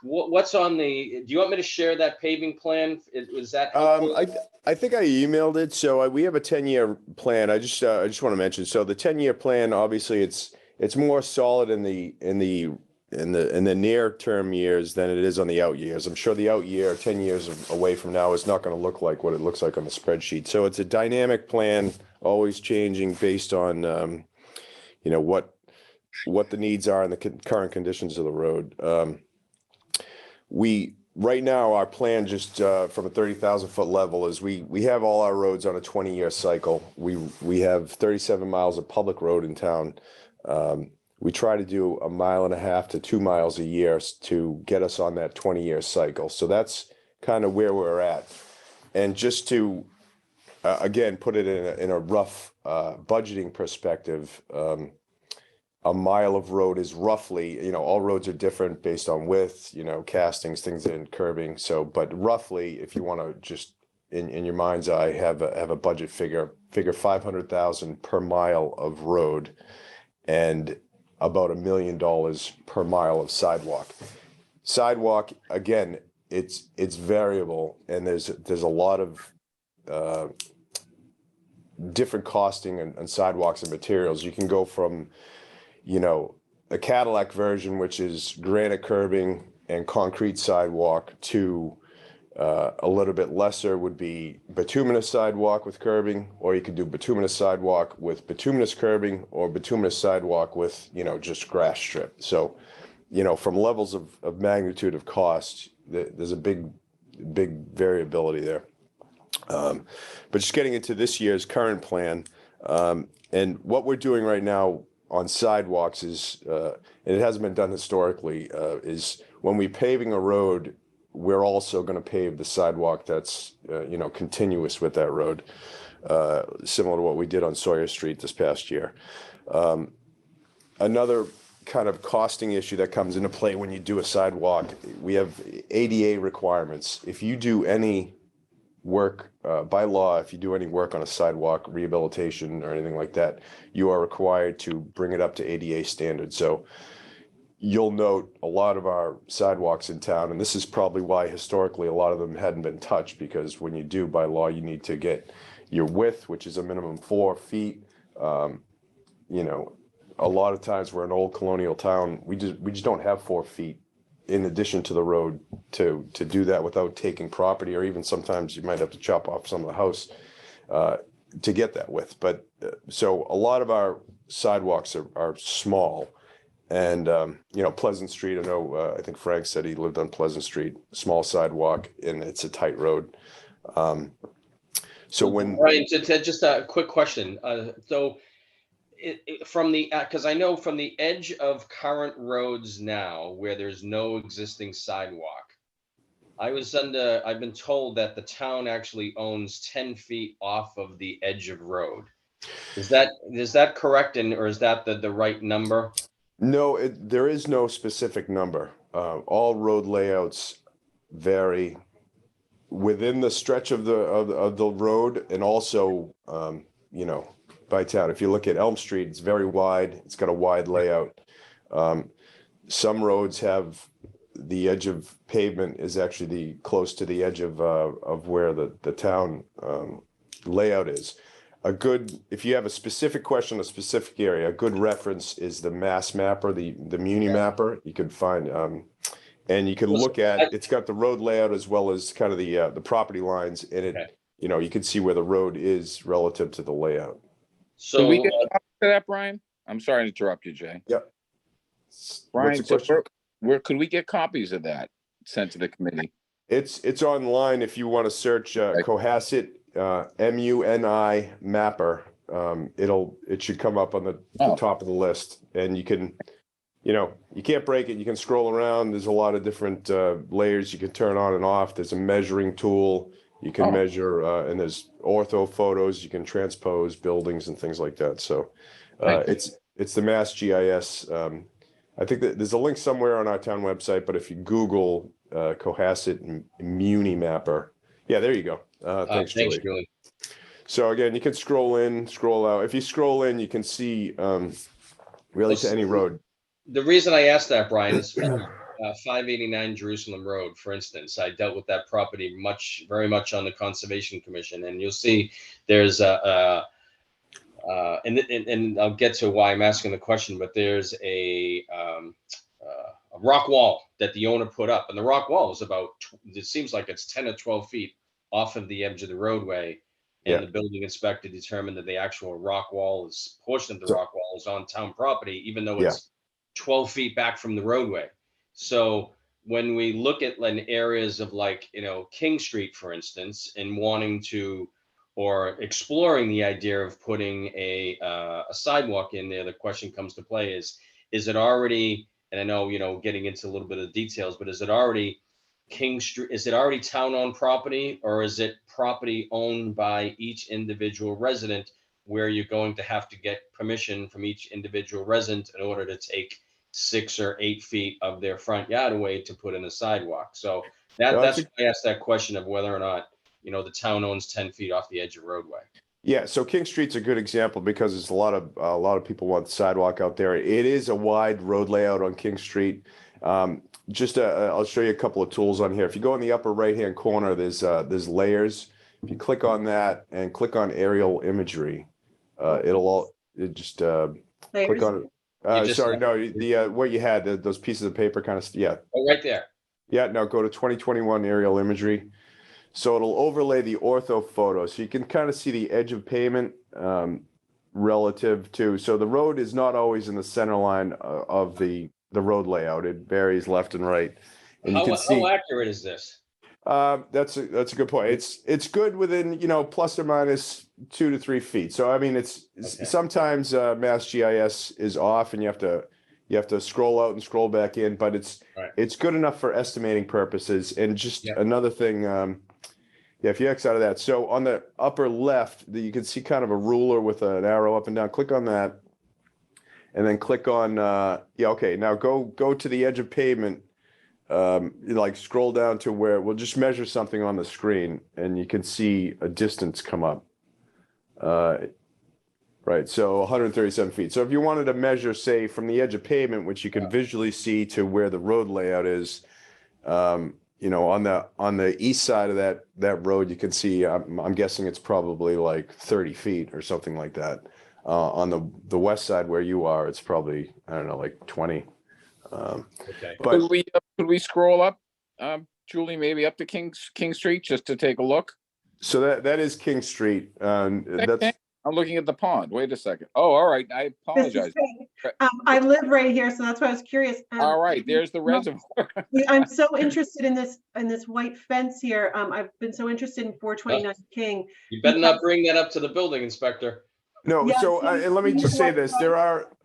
what's on do you want me to share that paving plan? Is that helpful? I think I emailed it. So we have a 10-year plan. I just want to mention. So the 10-year plan, obviously, it's more solid in the near term years than it is on the out years. I'm sure the out year, 10 years away from now, is not going to look like what it looks like on the spreadsheet. So it's a dynamic plan, always changing based on what the needs are and the current conditions of the road. Right now, our plan just from a 30,000 foot level is we have all our roads on a 20-year cycle. We have 37 miles of public road in town. We try to do 1.5 miles to 2 miles a year to get us on that 20-year cycle. So that's kind of where we're at. And just to, again, put it in a rough budgeting perspective, 1 mile of road is roughly, all roads are different based on width, castings, things and curbing. So, but roughly, if you want to just in your mind's eye, have a budget figure 500,000 per mile of road and about $1 million per mile of sidewalk. Sidewalk, again, it's variable, and there's a lot of different costing and sidewalks and materials. You can go from, you know, a Cadillac version, which is granite curbing and concrete sidewalk, to a little bit lesser would be bituminous sidewalk with curbing, or you could do bituminous sidewalk with bituminous curbing, or bituminous sidewalk with, you know, just grass strip. So, you know, from levels of magnitude of cost, there's a big variability there. But just getting into this year's current plan, and what we're doing right now on sidewalks is, and it hasn't been done historically, is when we're paving a road, we're also going to pave the sidewalk that's, you know, continuous with that road, similar to what we did on Sawyer Street this past year. Another kind of costing issue that comes into play when you do a sidewalk, we have ADA requirements. If you do any work, by law, if you do any work on a sidewalk rehabilitation or anything like that, you are required to bring it up to ADA standards. So you'll note a lot of our sidewalks in town, and this is probably why historically a lot of them hadn't been touched, because when you do by law, you need to get your width, which is a minimum 4 feet. You know, a lot of times we're an old colonial town. We just don't have 4 feet in addition to the road to do that without taking property, or even sometimes you might have to chop off some of the house to get that width. But so a lot of our sidewalks are small. And, you know, Pleasant Street, I know, I think Frank said he lived on Pleasant Street, small sidewalk, and it's a tight road. So when. Brian, just a quick question. So from the, because I know from the edge of current roads now where there's no existing sidewalk, I've been told that the town actually owns 10 feet off of the edge of road. Is that correct? Or is that the right number? No, there is no specific number. All road layouts vary within the stretch of the road, and also, you know, by town. If you look at Elm Street, it's very wide. It's got a wide layout. Some roads have the edge of pavement is actually close to the edge of where the town layout is. If you have a specific question, a specific area, a good reference is the Mass Mapper, the Muni Mapper. You can find, and you can look at, it's got the road layout as well as kind of the property lines in it. Okay. You know, you can see where the road is relative to the layout. So Can we get a copy of that, Brian? I'm sorry to interrupt you, Jay. Yep. Brian, What's the question? where could we get copies of that sent to the committee? It's online if you want to search Cohasset MUNI Mapper. It should come up on the top of the list, and you can, you know, you can't break it. You can scroll around. There's a lot of different layers you can turn on and off. There's a measuring tool. You can measure, and there's ortho photos. You can transpose buildings and things like that. So it's the Mass GIS. I think that there's a link somewhere on our town website, but if you Google Cohasset Muni Mapper, yeah, there you go. Thanks, Julie. So again, you can scroll in, scroll out. If you scroll in, you can see really to any road. The reason I asked that, Brian, is 589 Jerusalem Road, for instance. I dealt with that property very much on the Conservation Commission, and you'll see there's and I'll get to why I'm asking the question, but there's a rock wall that the owner put up, and the rock wall is about, it seems like it's 10 or 12 feet off of the edge of the roadway. And the building inspector determined that the actual portion of the rock wall is on town property, even though it's 12 feet back from the roadway. So when we look at areas of, like, you know, King Street, for instance, and wanting to, or exploring the idea of putting a sidewalk in there, the question comes to play is it already, and I know, you know, getting into a little bit of details, but is it already King Street, is it already town-owned property, or is it property owned by each individual resident, where you're going to have to get permission from each individual resident in order to take 6 or 8 feet of their front yard away to put in a sidewalk? So that's why I asked that question of whether or not, you know, the town owns 10 feet off the edge of roadway. Yeah, so King Street's a good example because there's a lot of people want the sidewalk out there. It is a wide road layout on King Street. I'll show you a couple of tools on here. If you go in the upper right-hand corner, there's layers. If you click on that and click on aerial imagery, click Layers? on, You just- sorry, no, what you had, those pieces of paper kind of, yeah. Oh, right there. Yeah, no, go to 2021 aerial imagery. So it'll overlay the ortho photo. So you can kind of see the edge of pavement relative to, so the road is not always in the center line of the road layout. It varies left and right. And you can see. How accurate is this? That's a good point. It's good within, plus or minus 2 to 3 feet. So I mean, it's Okay. sometimes Mass GIS is off, and you have to scroll out and scroll back in, but Right. it's good enough for estimating purposes. And just Yeah. another thing, if you X out of that, so on the upper left, you can see kind of a ruler with an arrow up and down. Click on that, and then click on okay. Now go to the edge of pavement. Like scroll down to where we'll just measure something on the screen, and you can see a distance come up. Right, so 137 feet. So if you wanted to measure, say, from the edge of pavement, which you can visually see, to where the road layout is, on the east side of that road, you can see. I'm guessing it's probably like 30 feet or something like that. On the west side where you are, it's probably, I don't know, like 20. Okay. But Could we scroll up, Julie, maybe up to King Street just to take a look? so that is King Street. That's I'm looking at the pond. Wait a second. Oh, all right. I This is apologize. great. I live right here, so that's why I was curious. All right, there's the reservoir. I'm so interested in this white fence here. I've been so interested in 429 King. You better not bring that up to the building inspector. No, Yeah, so please, and let me please just say walk this: by.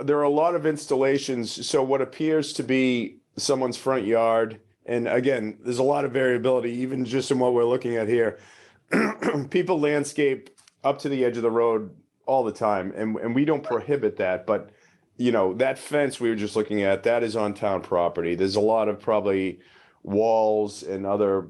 there are a lot of installations. So what appears to be someone's front yard, and again, there's a lot of variability, even just in what we're looking at here. People landscape up to the edge of the road all the time, and we don't prohibit that. But that fence we were just looking at, that is on town property. There's a lot of probably walls and other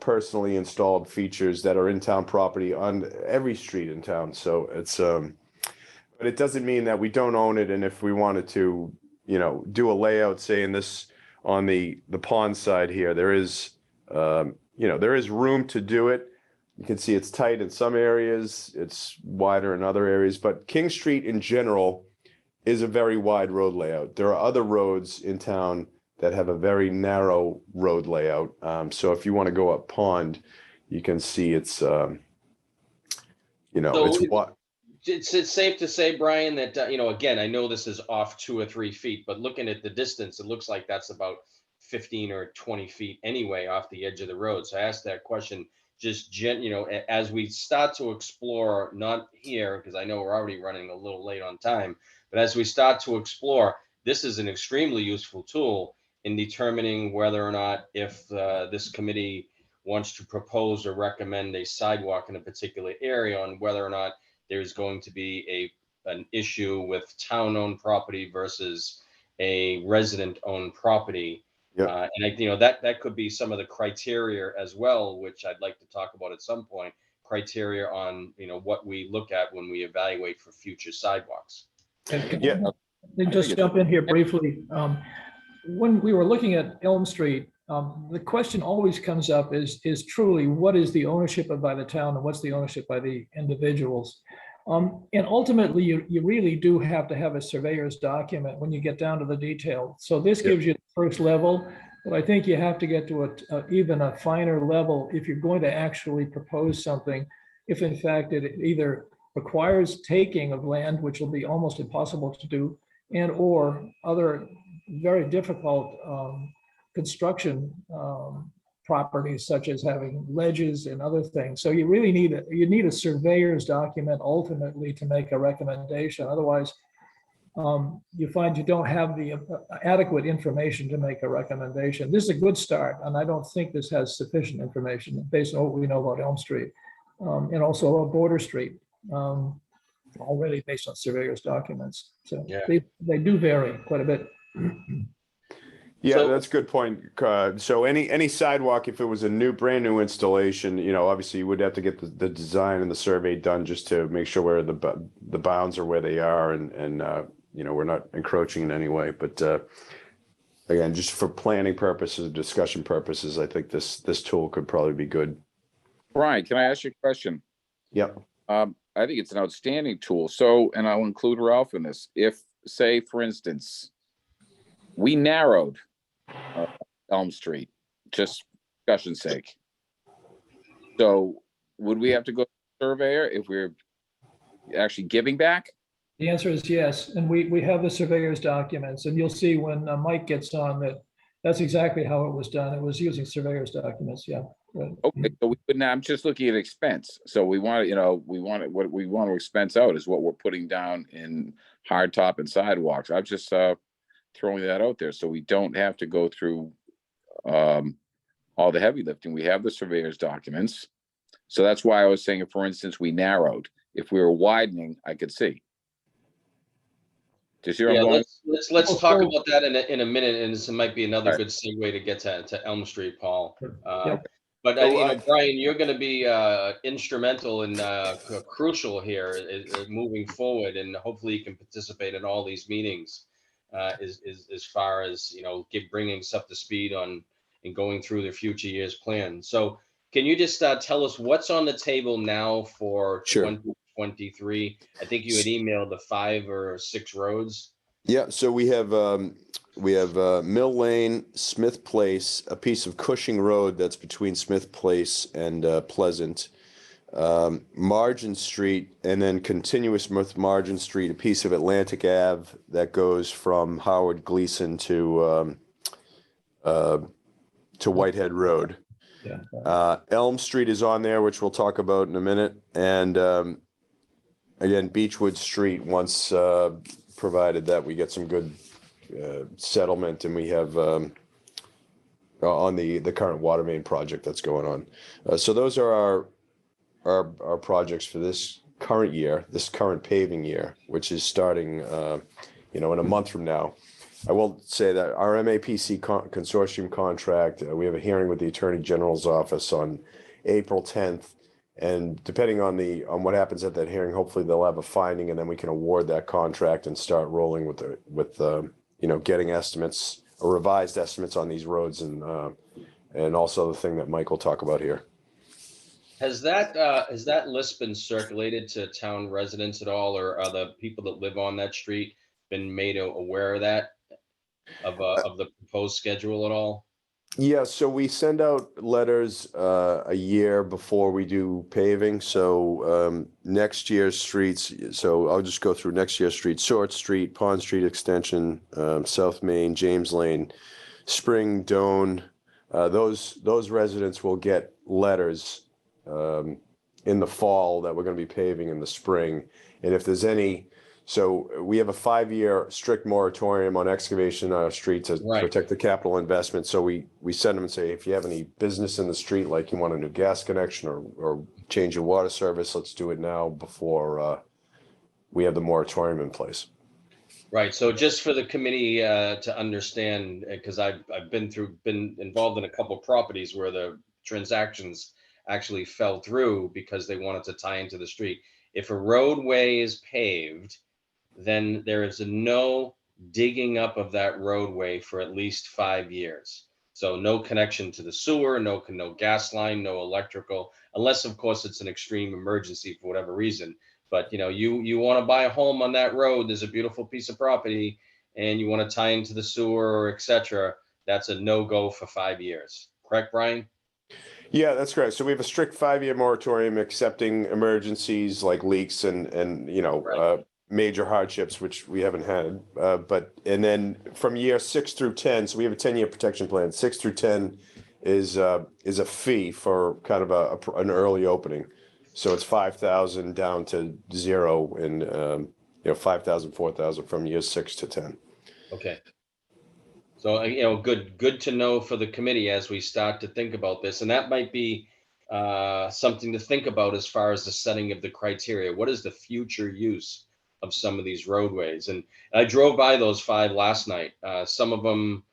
personally installed features that are in town property on every street in town. So it's but it doesn't mean that we don't own it. And if we wanted to do a layout, say in this on the pond side here, there is there is room to do it. You can see it's tight in some areas, it's wider in other areas, but King Street in general is a very wide road layout. There are other roads in town that have a very narrow road layout. So if you want to go up Pond, you can see it's It's safe to say, Brian, that, again, I know this is off 2 or 3 feet, but looking at the distance, it looks like that's about 15 or 20 feet anyway off the edge of the road. So I asked that question just, as we start to explore, not here, because I know we're already running a little late on time, but as we start to explore, this is an extremely useful tool in determining whether or not, if this committee wants to propose or recommend a sidewalk in a particular area, on whether or not there's going to be an issue with town-owned property versus a resident-owned property. Yeah. And that could be some of the criteria as well, which I'd like to talk about at some point. Criteria on what we look at when we evaluate for future sidewalks. Yeah. Let me just jump in here briefly. When we were looking at Elm Street, the question always comes up is truly what is the ownership by the town and what's the ownership by the individuals? And ultimately, you really do have to have a surveyor's document when you get down to the detail. So this gives you the first level, but I think you have to get to even a finer level if you're going to actually propose something. If in fact it either requires taking of land, which will be almost impossible to do, and or other very difficult construction properties, such as having ledges and other things. So you really need a surveyor's document ultimately to make a recommendation. Otherwise, you find you don't have the adequate information to make a recommendation. This is a good start, and I don't think this has sufficient information based on what we know about Elm Street and also about Border Street, already based on surveyor's documents. So Yeah. they do vary quite a bit. Yeah, So- that's a good point. So any sidewalk, if it was a brand new installation, obviously you would have to get the design and the survey done just to make sure where the bounds are where they are, and we're not encroaching in any way. But again, just for planning purposes, discussion purposes, I think this tool could probably be good. Brian, can I ask you a question? Yep. I think it's an outstanding tool. So, and I'll include Ralph in this. If, say, for instance, we narrowed Elm Street, just discussion's sake. So would we have to go to the surveyor if we're actually giving back? The answer is yes, and we have the surveyor's documents, and you'll see when Mike gets on that, that's exactly how it was done. It was using surveyor's documents, yeah. Right. Okay, so we would now, I'm just looking at expense. So we want, what we want to expense out is what we're putting down in hard top and sidewalks. I'm just throwing that out there so we don't have to go through all the heavy lifting. We have the surveyor's documents. So that's why I was saying, if, for instance, we narrowed, if we were widening, I could see. Do you see where I'm going? Let's talk about that in a minute, and this might be another All right. good segue to get to Elm Street, Paul. Yep. But So, Brian, you're going to be instrumental and crucial here moving forward, and hopefully you can participate in all these meetings as far as bringing us up to speed on and going through the future years plan. So, can you just tell us what's on the table now for Sure. 2023? I think you had emailed the 5 or 6 roads. Yeah, so we have Mill Lane, Smith Place, a piece of Cushing Road that's between Smith Place and Pleasant, Margin Street, and then continuous with Margin Street, a piece of Atlantic Ave that goes from Howard Gleason to Whitehead Road. Yeah. Elm Street is on there, which we'll talk about in a minute, and again, Beechwood Street, once provided that we get some good settlement, and we have on the current water main project that's going on. So those are our projects for this current year, this current paving year, which is starting in a month from now. I will say that our MAPC consortium contract, we have a hearing with the Attorney General's office on April 10th. And depending on what happens at that hearing, hopefully they'll have a finding, and then we can award that contract and start rolling with getting estimates or revised estimates on these roads, and also the thing that Mike will talk about here. Has that list been circulated to town residents at all, or are the people that live on that street been made aware of that, of the proposed schedule at all? Yeah, so we send out letters a year before we do paving. So next year's streets, so I'll just go through next year's streets: Short Street, Pond Street Extension, South Main, James Lane, Spring, Doan. Those residents will get letters in the fall that we're going to be paving in the spring. And if there's any, so we have a 5-year strict moratorium on excavation on our street to protect the capital investment. So we send them and say, if you have any business in the street, like you want a new gas connection or change your water service, let's do it now before we have the moratorium in place. Right. So just for the committee to understand, because I've been involved in a couple of properties where the transactions actually fell through because they wanted to tie into the street. If a roadway is paved, then there is no digging up of that roadway for at least 5 years. So no connection to the sewer, no gas line, no electrical, unless of course it's an extreme emergency for whatever reason. But you want to buy a home on that road, there's a beautiful piece of property, and you want to tie into the sewer or etc. That's a no-go for 5 years. Correct, Brian? Yeah, that's correct. So we have a strict 5-year moratorium, accepting emergencies like leaks and major hardships, which we haven't had. And then from year 6 through 10, so we have a 10-year protection plan. 6 through 10 is a fee for kind of an early opening. So it's 5,000 down to 0, and 5,000, 4,000 from years 6 to 10. Okay. So good to know for the committee as we start to think about this, and that might be something to think about as far as the setting of the criteria. What is the future use of some of these roadways? And I drove by those 5 last night. Some of them,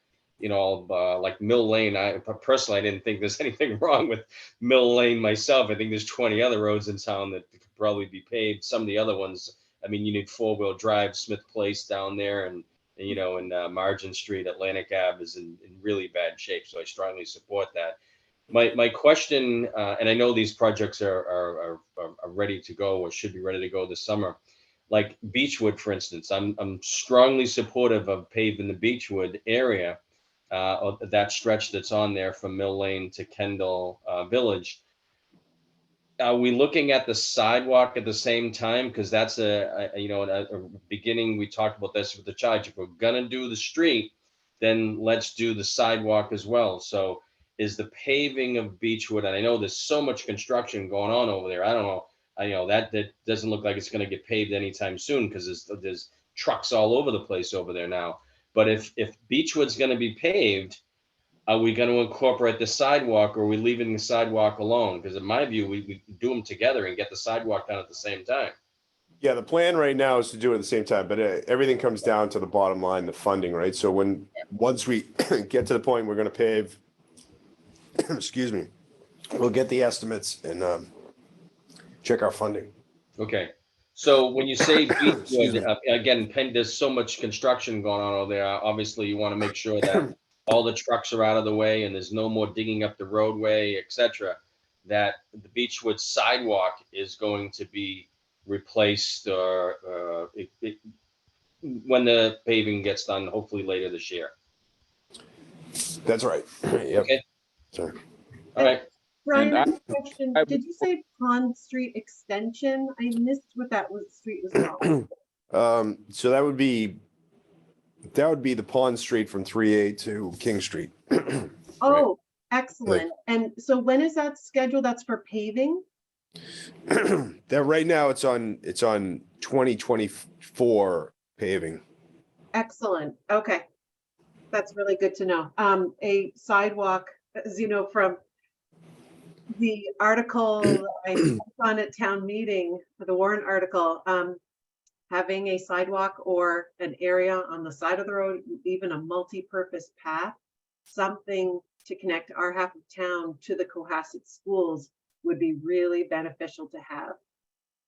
like Mill Lane. I personally didn't think there's anything wrong with Mill Lane myself. I think there's 20 other roads in town that could probably be paved. Some of the other ones, I mean, you need 4-wheel drive, Smith Place down there, and and Margin Street, Atlantic Ave is in really bad shape. So I strongly support that. My question, and I know these projects are ready to go or should be ready to go this summer, like Beechwood, for instance. I'm strongly supportive of paving the Beechwood area, that stretch that's on there from Mill Lane to Kendall Village. Are we looking at the sidewalk at the same time? Because that's a beginning. We talked about this with the charge. If we're gonna do the street, then let's do the sidewalk as well. So is the paving of Beechwood, and I know there's so much construction going on over there. I don't know. That doesn't look like it's going to get paved anytime soon because there's trucks all over the place over there now. But if Beechwood's going to be paved, are we going to incorporate the sidewalk, or are we leaving the sidewalk alone? Because in my view, we do them together and get the sidewalk done at the same time. Yeah, the plan right now is to do it at the same time, but everything comes down to the bottom line, the funding, right? So once we get to the point we're going to pave, excuse me, we'll get the estimates and check our funding. Okay. So when you say Excuse Beechwood, me. again, there's so much construction going on over there. Obviously, you want to make sure that all the trucks are out of the way and there's no more digging up the roadway, etc. That the Beechwood sidewalk is going to be replaced or when the paving gets done, hopefully later this year. That's right. Yep. Okay. Sorry. All right. Brian, And I have a question. Did you say Pond Street Extension? I missed what that street was called. So that would be the Pond Street from 3A to King Street. Oh, excellent. And so when is that scheduled? That's for paving? That right now it's on 2024 paving. Excellent. Okay. That's really good to know. A sidewalk, as you know, from the article I spoke on at town meeting, the Warren article, having a sidewalk or an area on the side of the road, even a multi-purpose path, something to connect our half of town to the Cohasset schools would be really beneficial to have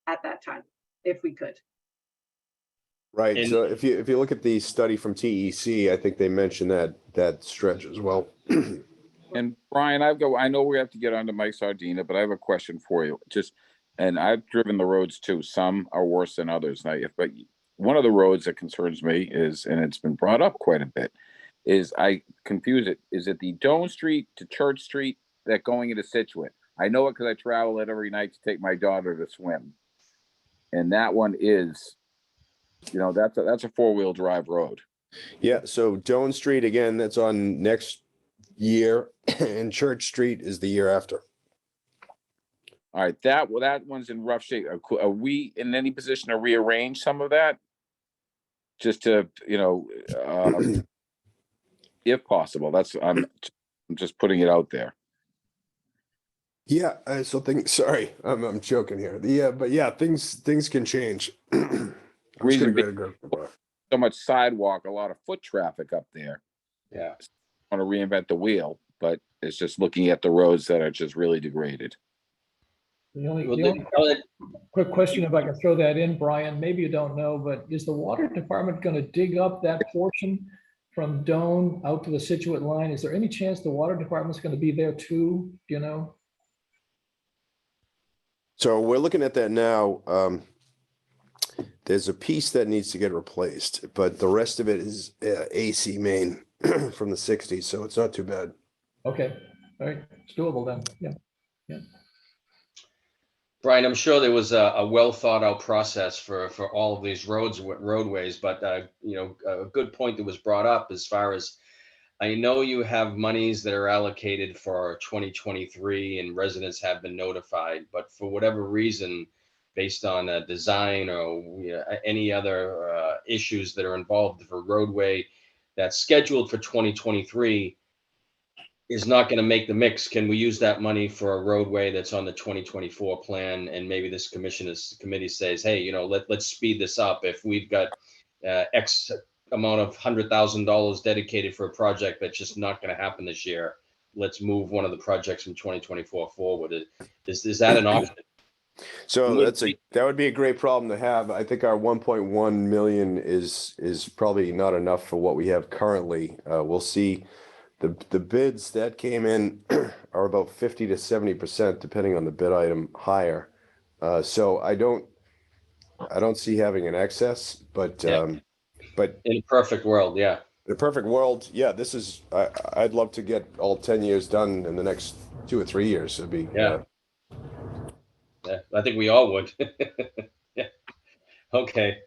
at that time, if we could. Right. And- So if you look at the study from TEC, I think they mentioned that stretch as well. And Brian, I know we have to get on to Mike Sardina, but I have a question for you. And I've driven the roads too. Some are worse than others. But one of the roads that concerns me is, and it's been brought up quite a bit, is I confuse it. Is it the Doan Street to Church Street that going into Situate? I know it because I travel it every night to take my daughter to swim. And that one is, that's a 4-wheel drive road. Yeah. So Doan Street again, that's on next year, and Church Street is the year after. All right, that one's in rough shape. Are we in any position to rearrange some of that? Just to, if possible. I'm just putting it out there. Yeah. Sorry, I'm joking here. But yeah, things can change. I'm just Reason gonna go. So much sidewalk, a lot of foot traffic up there. Yeah. I want to reinvent the wheel, but it's just looking at the roads that are just really degraded. The only Well, quick question, if I can throw that in, Brian, maybe you don't know, but is the water department going to dig up that portion from Doan out to the Situate line? Is there any chance the water department's going to be there too? Do you know? So we're looking at that now. There's a piece that needs to get replaced, but the rest of it is AC main from the 60s, so it's not too bad. Okay, all right, it's doable then. Yeah. Brian, I'm sure there was a well thought out process for all of these roadways, but a good point that was brought up as far as I know you have monies that are allocated for 2023 and residents have been notified, but for whatever reason, based on a design or any other issues that are involved for roadway that's scheduled for 2023 is not going to make the mix. Can we use that money for a roadway that's on the 2024 plan? And maybe this committee says, hey, let's speed this up. If we've got X amount of $100,000 dedicated for a project that's just not going to happen this year, let's move one of the projects from 2024 forward. Is that an option? So Would that would be a great problem to have. I think our 1.1 million is probably not enough for what we have currently. We'll see. The bids that came in are about 50 to 70%, depending on the bid item, higher. So I don't see having an excess, but Yeah. but in a perfect world, yeah. in a perfect world, yeah, I'd love to get all 10 years done in the next 2 or 3 years. It'd be Yeah. Yeah, I think we all would. Yeah. Okay.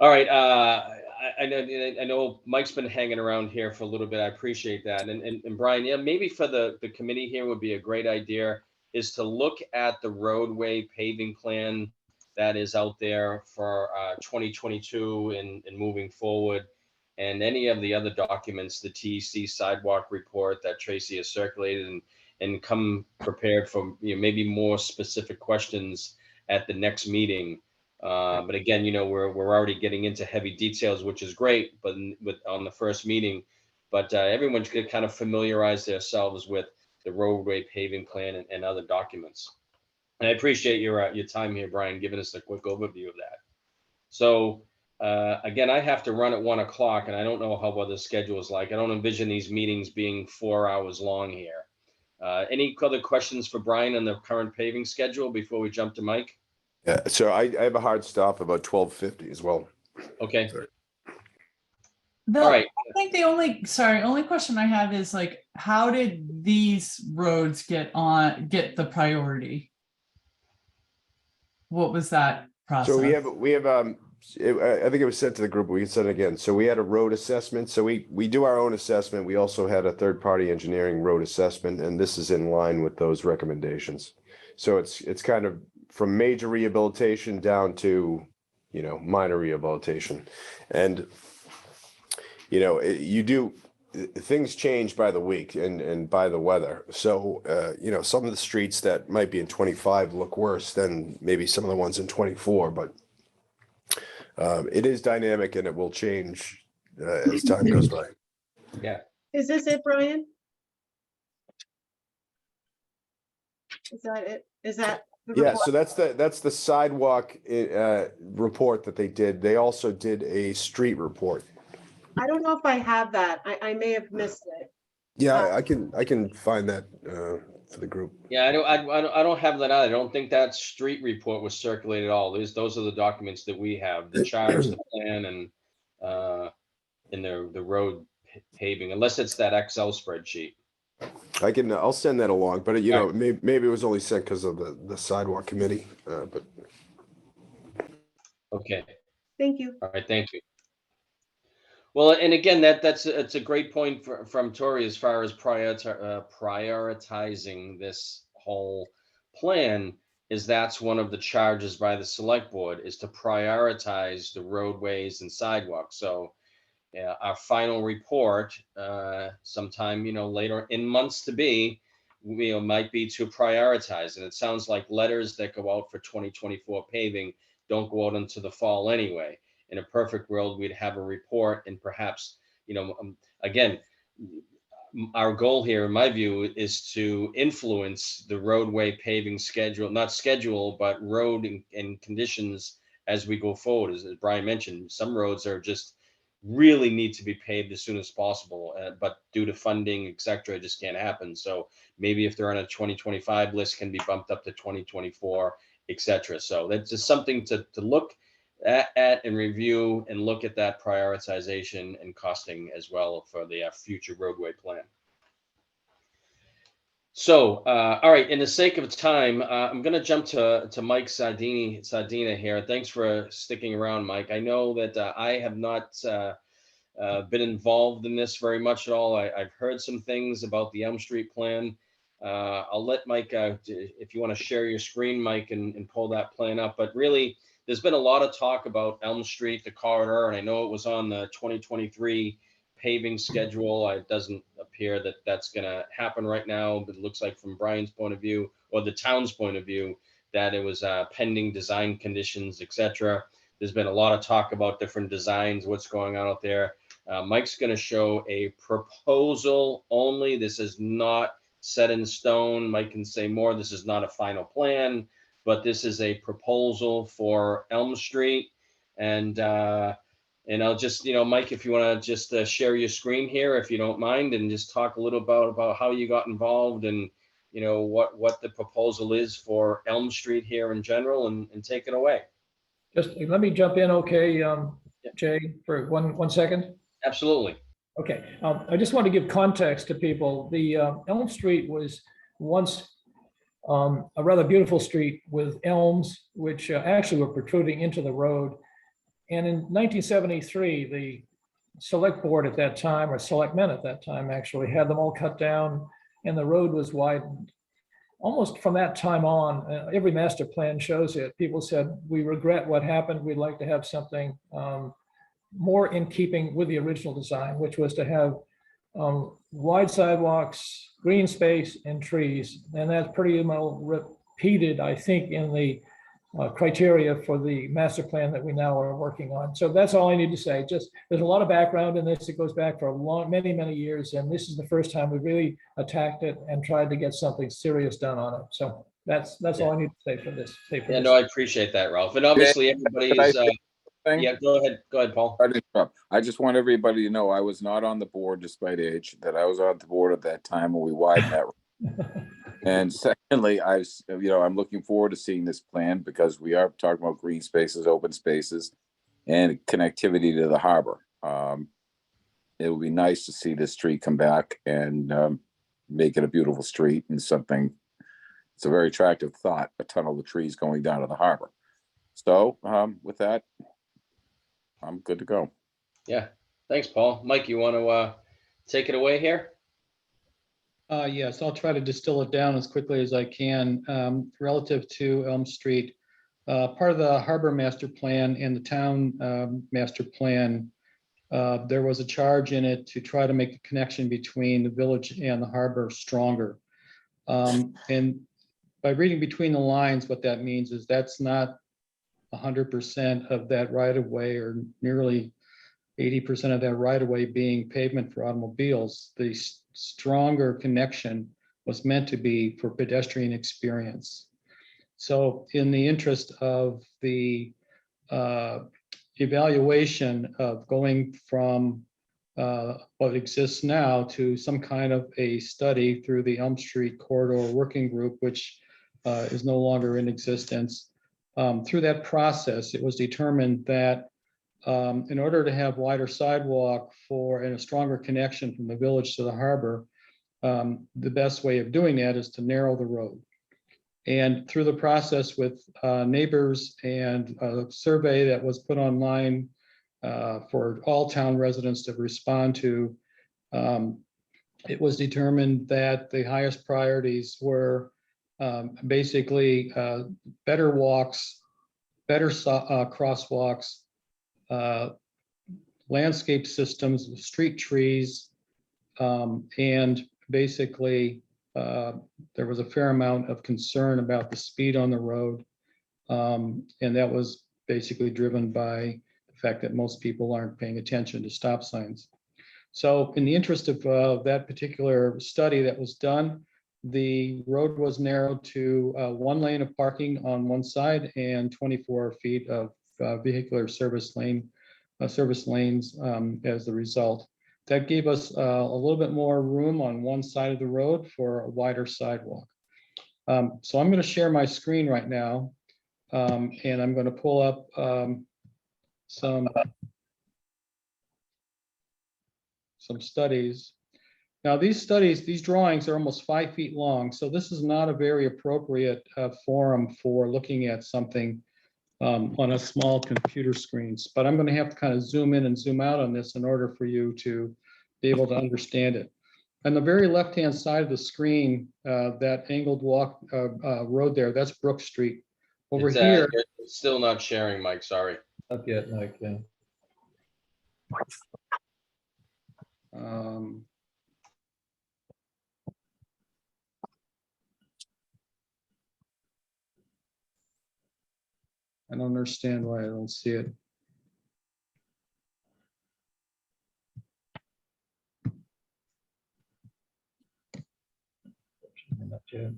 All right. I know Mike's been hanging around here for a little bit. I appreciate that. And Brian, yeah, maybe for the committee here would be a great idea is to look at the roadway paving plan that is out there for 2022 and moving forward, and any of the other documents, the TEC sidewalk report that Tracy has circulated, and come prepared for maybe more specific questions at the next meeting. But again, we're already getting into heavy details, which is great, but on the first meeting, but everyone's going to kind of familiarize themselves with the roadway paving plan and other documents. And I appreciate your time here, Brian, giving us a quick overview of that. So again, I have to run at 1 o'clock, and I don't know how well the schedule is like. I don't envision these meetings being 4 hours long here. Any other questions for Brian on the current paving schedule before we jump to Mike? Yeah, so I have a hard stop about 12:50 as well. Okay. Sorry. Bill, All right. I think the only question I have is like, how did these roads get the priority? What was that process? So we have I think it was sent to the group, but we can send it again. So we had a road assessment. So we do our own assessment. We also had a third-party engineering road assessment, and this is in line with those recommendations. So it's kind of from major rehabilitation down to, minor rehabilitation. And, things change by the week and by the weather. So, some of the streets that might be in 25 look worse than maybe some of the ones in 24, but it is dynamic and it will change as time goes by. Yeah. Is this it, Brian? Is that it? Is that? the Yeah, report? so that's the sidewalk report that they did. They also did a street report. I don't know if I have that. I may have missed it. Yeah, I can find that for the group. Yeah, I don't have that either. I don't think that street report was circulated at all. Those are the documents that we have, the charge, the plan, and the road paving, unless it's that Excel spreadsheet. I'll send that along, but All right. maybe it was only sent because of the sidewalk committee, but Okay. Thank you. All right. Thank you. Well, and again, it's a great point from Tori as far as prioritizing this whole plan. Is that's one of the charges by the select board is to prioritize the roadways and sidewalks. So our final report, sometime later in months to be, might be to prioritize. And it sounds like letters that go out for 2024 paving don't go out into the fall anyway. In a perfect world, we'd have a report, and perhaps, again, our goal here, in my view, is to influence the roadway paving schedule, not schedule, but road and conditions as we go forward. As Brian mentioned, some roads are just really need to be paved as soon as possible, but due to funding, et cetera, it just can't happen. So maybe if they're on a 2025 list, can be bumped up to 2024, et cetera. So that's just something to look at and review and look at that prioritization and costing as well for the future roadway plan. So, all right, in the sake of time, I'm going to jump to Mike Sardina here. Thanks for sticking around, Mike. I know that I have not been involved in this very much at all. I've heard some things about the Elm Street plan. I'll let Mike, if you want to share your screen, Mike, and pull that plan up. But really, there's been a lot of talk about Elm Street, the corridor, and I know it was on the 2023 paving schedule. It doesn't appear that that's going to happen right now, but it looks like from Brian's point of view, or the town's point of view, that it was pending design conditions, etc. There's been a lot of talk about different designs, what's going on out there. Mike's going to show a proposal only. This is not set in stone. Mike can say more. This is not a final plan. but this is a proposal for Elm Street. And I'll just, Mike, if you want to just share your screen here, if you don't mind, and just talk a little about how you got involved and, what the proposal is for Elm Street here in general, and take it away. Just let me jump in, okay, Jay, for one second. Absolutely. Okay, I just want to give context to people. The Elm Street was once a rather beautiful street with elms, which actually were protruding into the road. And in 1973, the select board at that time, or selectmen at that time, actually had them all cut down, and the road was widened. Almost from that time on, every master plan shows it. People said, we regret what happened. We'd like to have something more in keeping with the original design, which was to have wide sidewalks, green space, and trees. And that's pretty well repeated, I think, in the criteria for the master plan that we now are working on. So that's all I need to say. Just there's a lot of background in this. It goes back for many years, and this is the first time we really attacked it and tried to get something serious done on it. So that's all I need to say for this. Yeah, no, I appreciate that, Ralph. And obviously everybody is. Yeah, go ahead, Paul. I just want everybody to know I was not on the board despite age, that I was on the board at that time when we widened that. And secondly, I'm looking forward to seeing this plan because we are talking about green spaces, open spaces, and connectivity to the harbor. It would be nice to see this street come back and make it a beautiful street and something. It's a very attractive thought, a tunnel of trees going down to the harbor. So with that, I'm good to go. Yeah, thanks, Paul. Mike, you want to take it away here? Yes, I'll try to distill it down as quickly as I can. Relative to Elm Street, part of the harbor master plan and the town master plan, there was a charge in it to try to make the connection between the village and the harbor stronger. And by reading between the lines, what that means is that's not 100% of that right of way, or nearly 80% of that right of way being pavement for automobiles. The stronger connection was meant to be for pedestrian experience. So in the interest of the evaluation of going from what exists now to some kind of a study through the Elm Street Corridor Working Group, which is no longer in existence, through that process, it was determined that in order to have wider sidewalk and a stronger connection from the village to the harbor, the best way of doing that is to narrow the road. And through the process with neighbors and a survey that was put online for all town residents to respond to, it was determined that the highest priorities were basically better walks, better crosswalks, landscape systems, street trees, and basically there was a fair amount of concern about the speed on the road. And that was basically driven by the fact that most people aren't paying attention to stop signs. So in the interest of that particular study that was done, the road was narrowed to 1 lane of parking on one side and 24 feet of vehicular service lanes as the result. That gave us a little bit more room on one side of the road for a wider sidewalk. So I'm going to share my screen right now, and I'm going to pull up some studies. Now these drawings are almost 5 feet long, so this is not a very appropriate forum for looking at something on a small computer screens, but I'm going to have to kind of zoom in and zoom out on this in order for you to be able to understand it. On the very left-hand side of the screen, that angled road there, that's Brook Street. Over here, it's still not sharing, Mike. Sorry. Not yet, Mike. Yeah. I don't understand why I don't see it. Not yet.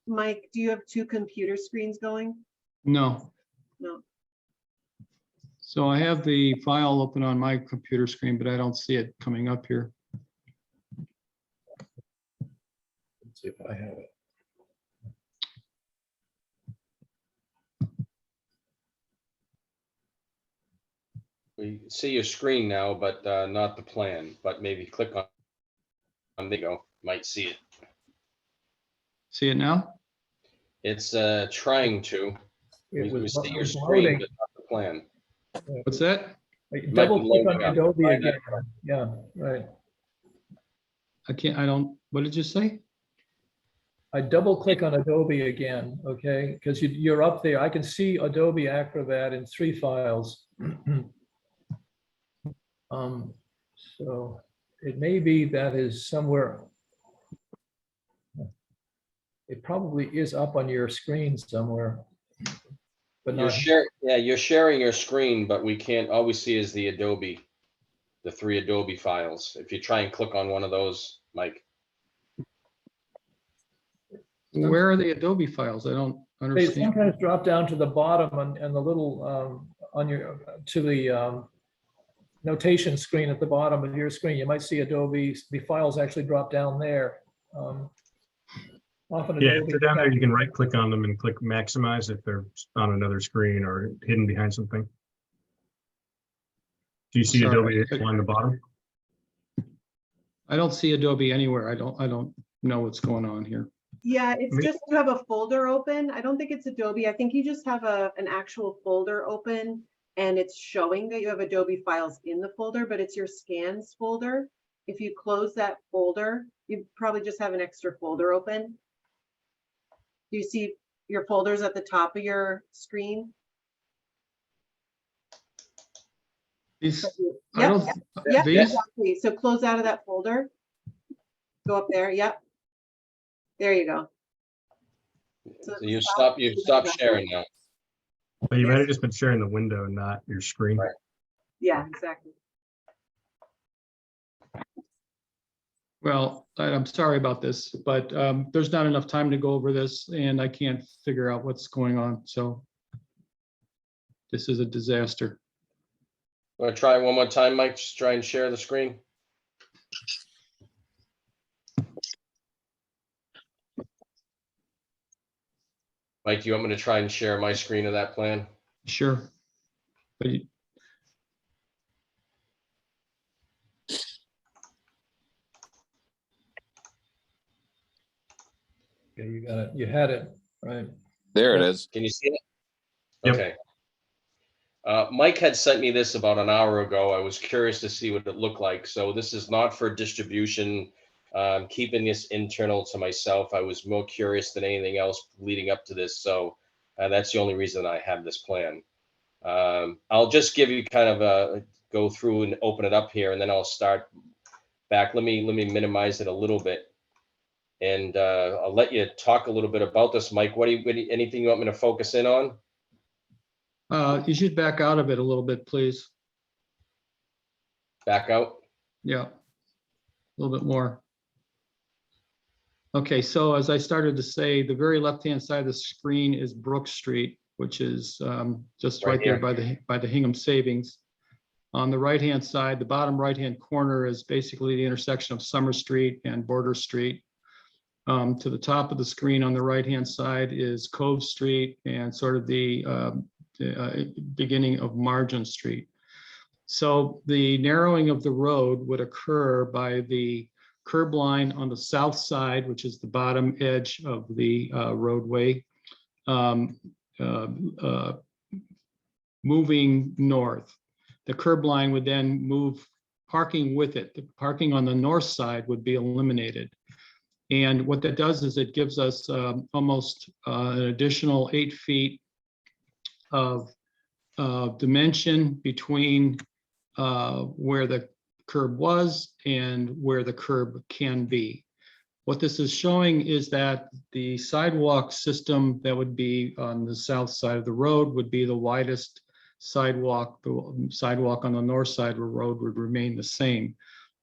Mike, do you have two computer screens going? No. No. So I have the file open on my computer screen, but I don't see it coming up here. Let's see if I have it. We see your screen now, but not the plan, but maybe click on, there you go, might see it. See it now? It's trying to. It We was see your it's screen, loading. but not the plan. What's that? Double be click on loading up. Adobe Find that again. Yeah, right. I don't, what did you say? I double click on Adobe again, okay? Because you're up there. I can see Adobe Acrobat in 3 files. So it may be that is somewhere. It probably is up on your screen somewhere. But You're not, sharing, yeah, you're sharing your screen, but we can't, all we see is the Adobe, the 3 Adobe files. If you try and click on one of those, Mike. Where are the Adobe files? I don't they understand. sometimes drop down to the bottom and the little, on your, to the notation screen at the bottom of your screen. You might see Adobe, the files actually drop down there. Often Yeah, if Adobe. they're down there, you can right click on them and click maximize if they're on another screen or hidden behind something. Do you see Sorry. Adobe on the bottom? I don't see Adobe anywhere. I don't know what's going on here. Yeah, it's Me- just you have a folder open. I don't think it's Adobe. I think you just have an actual folder open and it's showing that you have Adobe files in the folder, but it's your scans folder. If you close that folder, you probably just have an extra folder open. Do you see your folders at the top of your screen? These, I Yep, don't, yep, these, exactly. So close out of that folder. Go up there, yep. There you go. So So you stop sharing now. Well, you might have just been sharing the window, not your screen. Right. Yeah, exactly. well, I'm sorry about this, but there's not enough time to go over this and I can't figure out what's going on. So this is a disaster. Want to try it one more time, Mike? Just try and share the screen. Mike, do you want me to try and share my screen of that plan? Sure. But Yeah, you got it. You had it, right? There it is. Can you see it? Yep. Okay. Mike had sent me this about an hour ago. I was curious to see what it looked like. So this is not for distribution. Keeping this internal to myself. I was more curious than anything else leading up to this. So that's the only reason I have this plan. I'll just give you kind of a go through and open it up here, and then I'll start back. Let me minimize it a little bit, and I'll let you talk a little bit about this, Mike. What do you anything you want me to focus in on? you should back out of it a little bit, please. Back out. Yeah, a little bit more. Okay, so as I started to say, the very left-hand side of the screen is Brook Street, which is just Right right there here. by the Hingham Savings. On the right-hand side, the bottom right-hand corner is basically the intersection of Summer Street and Border Street. To the top of the screen on the right-hand side is Cove Street and sort of the beginning of Margin Street. So the narrowing of the road would occur by the curb line on the south side, which is the bottom edge of the roadway, moving north. The curb line would then move parking with it. The parking on the north side would be eliminated. And what that does is it gives us almost an additional 8 feet of dimension between where the curb was and where the curb can be. What this is showing is that the sidewalk system that would be on the south side of the road would be the widest sidewalk. The sidewalk on the north side of the road would remain the same.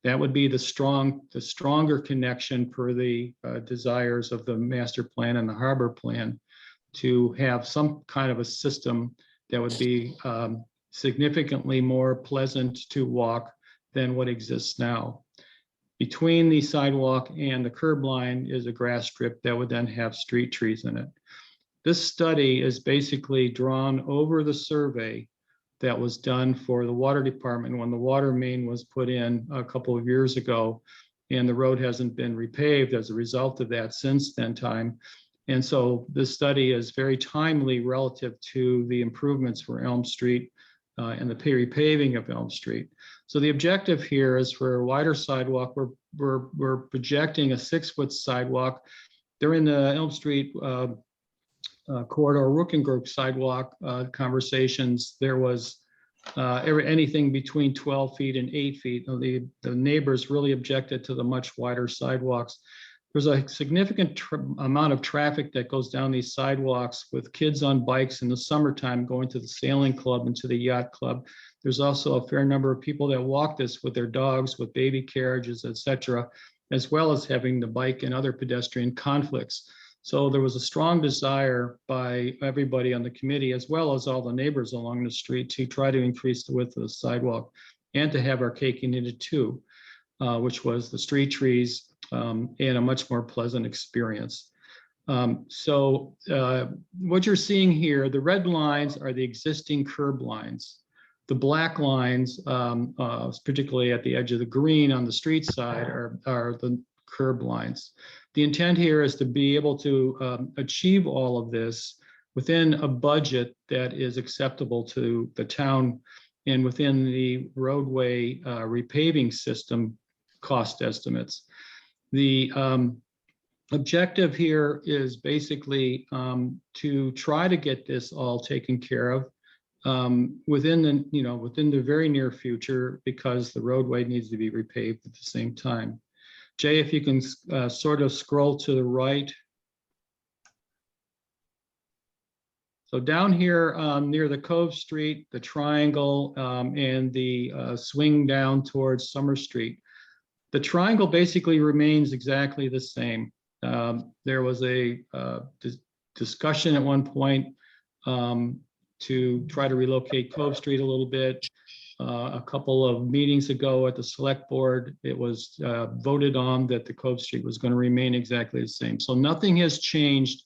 That would be the stronger connection for the desires of the master plan and the harbor plan, to have some kind of a system that would be significantly more pleasant to walk than what exists now. Between the sidewalk and the curb line is a grass strip that would then have street trees in it. This study is basically drawn over the survey that was done for the water department when the water main was put in a couple of years ago, and the road hasn't been repaved as a result of that since then time. And so this study is very timely relative to the improvements for Elm Street and the repaving of Elm Street. So the objective here is for a wider sidewalk. We're projecting a 6-foot sidewalk. During the Elm Street corridor working group sidewalk conversations, there was anything between 12 feet and 8 feet. The neighbors really objected to the much wider sidewalks. There's a significant amount of traffic that goes down these sidewalks with kids on bikes in the summertime going to the sailing club and to the yacht club. There's also a fair number of people that walk this with their dogs, with baby carriages, etc., as well as having the bike and other pedestrian conflicts. So there was a strong desire by everybody on the committee, as well as all the neighbors along the street, to try to increase the width of the sidewalk and to have our cake and eat it too, which was the street trees and a much more pleasant experience. So what you're seeing here, the red lines are the existing curb lines. The black lines, particularly at the edge of the green on the street side, are the curb lines. The intent here is to be able to achieve all of this within a budget that is acceptable to the town and within the roadway repaving system cost estimates. The objective here is basically to try to get this all taken care of within the very near future, because the roadway needs to be repaved at the same time. Jay, if you can sort of scroll to the right. So down here near the Cove Street, the triangle, and the swing down towards Summer Street, the triangle basically remains exactly the same. There was a discussion at one point to try to relocate Cove Street a little bit. A couple of meetings ago at the select board, it was voted on that the Cove Street was going to remain exactly the same. So nothing has changed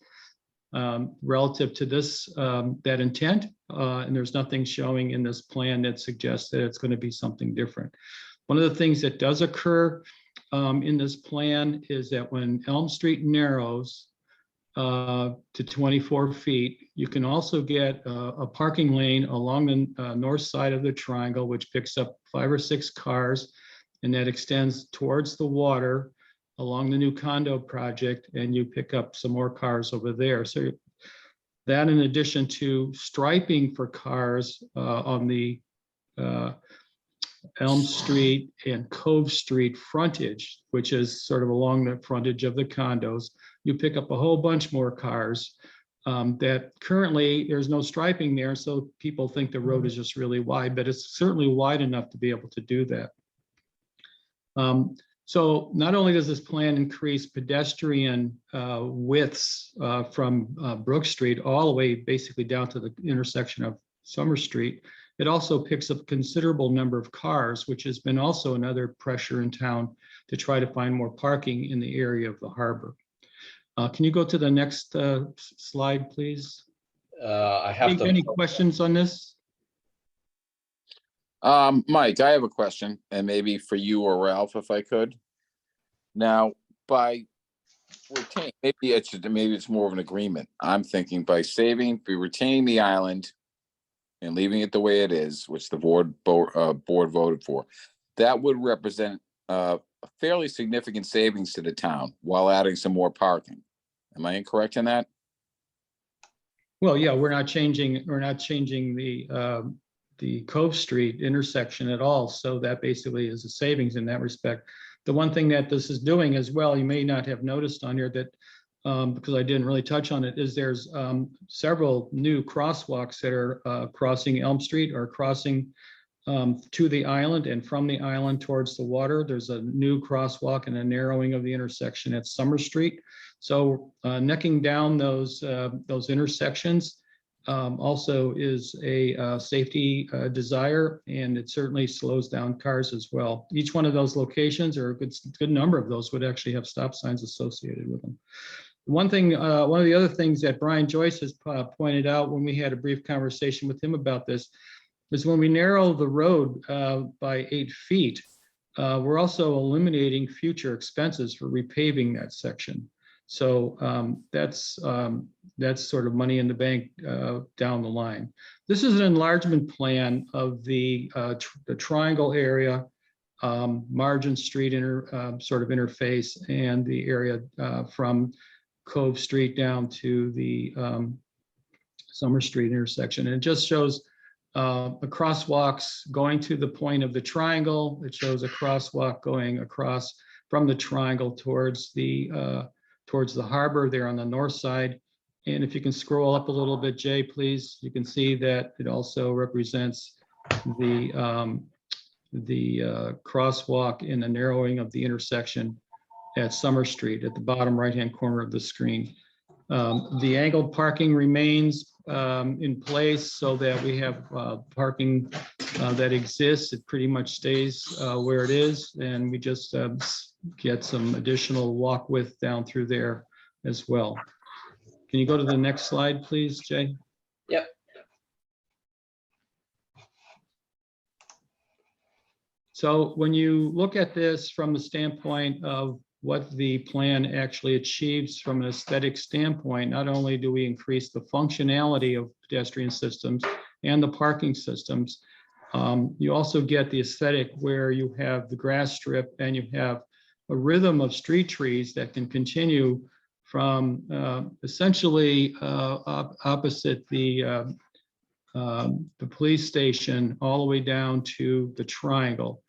relative to this, that intent, and there's nothing showing in this plan that suggests that it's going to be something different. One of the things that does occur in this plan is that when Elm Street narrows to 24 feet, you can also get a parking lane along the north side of the triangle, which picks up 5 or 6 cars, and that extends towards the water along the new condo project, and you pick up some more cars over there. So that, in addition to striping for cars on the Elm Street and Cove Street frontage, which is sort of along the frontage of the condos, you pick up a whole bunch more cars that currently there's no striping there. So people think the road is just really wide, but it's certainly wide enough to be able to do that. So not only does this plan increase pedestrian widths from Brook Street all the way basically down to the intersection of Summer Street, it also picks up a considerable number of cars, which has been also another pressure in town to try to find more parking in the area of the harbor. Can you go to the next slide, please? I have to. Any questions on this? Mike, I have a question, and maybe for you or Ralph, if I could. Now, by retaining, maybe it's more of an agreement. I'm thinking by retaining the island and leaving it the way it is, which the board voted for, that would represent a fairly significant savings to the town while adding some more parking. Am I incorrect in that? Well, yeah, we're not changing the Cove Street intersection at all. So that basically is a savings in that respect. The one thing that this is doing as well, you may not have noticed on here that because I didn't really touch on it, is there's several new crosswalks that are crossing Elm Street or crossing to the island and from the island towards the water. There's a new crosswalk and a narrowing of the intersection at Summer Street. So necking down those intersections also is a safety desire, and it certainly slows down cars as well. Each one of those locations, or a good number of those, would actually have stop signs associated with them. One thing, one of the other things that Brian Joyce has pointed out when we had a brief conversation with him about this is when we narrow the road by 8 feet, we're also eliminating future expenses for repaving that section. So that's sort of money in the bank down the line. This is an enlargement plan of the triangle area, Margin Street sort of interface, and the area from Cove Street down to the Summer Street intersection. And it just shows the crosswalks going to the point of the triangle. It shows a crosswalk going across from the triangle towards the harbor there on the north side. And if you can scroll up a little bit, Jay, please, you can see that it also represents the crosswalk in the narrowing of the intersection at Summer Street at the bottom right-hand corner of the screen. The angled parking remains in place so that we have parking that exists. It pretty much stays where it is, and we just get some additional walk width down through there as well. Can you go to the next slide, please, Jay? Yep. So when you look at this from the standpoint of what the plan actually achieves from an aesthetic standpoint, not only do we increase the functionality of pedestrian systems and the parking systems, you also get the aesthetic where you have the grass strip and you have a rhythm of street trees that can continue from essentially opposite the police station all the way down to the triangle.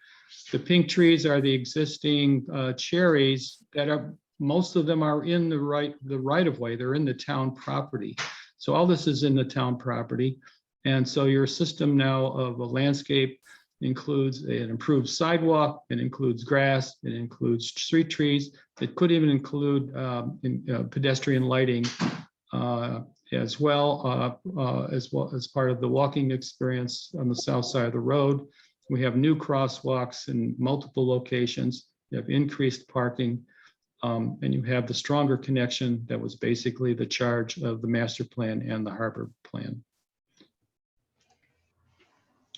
The pink trees are the existing cherries that are, most of them are in the right of way. They're in the town property. So all this is in the town property. And so your system now of a landscape includes an improved sidewalk, it includes grass, it includes street trees. It could even include pedestrian lighting as well as part of the walking experience on the south side of the road. We have new crosswalks in multiple locations. You have increased parking, and you have the stronger connection that was basically the charge of the master plan and the harbor plan.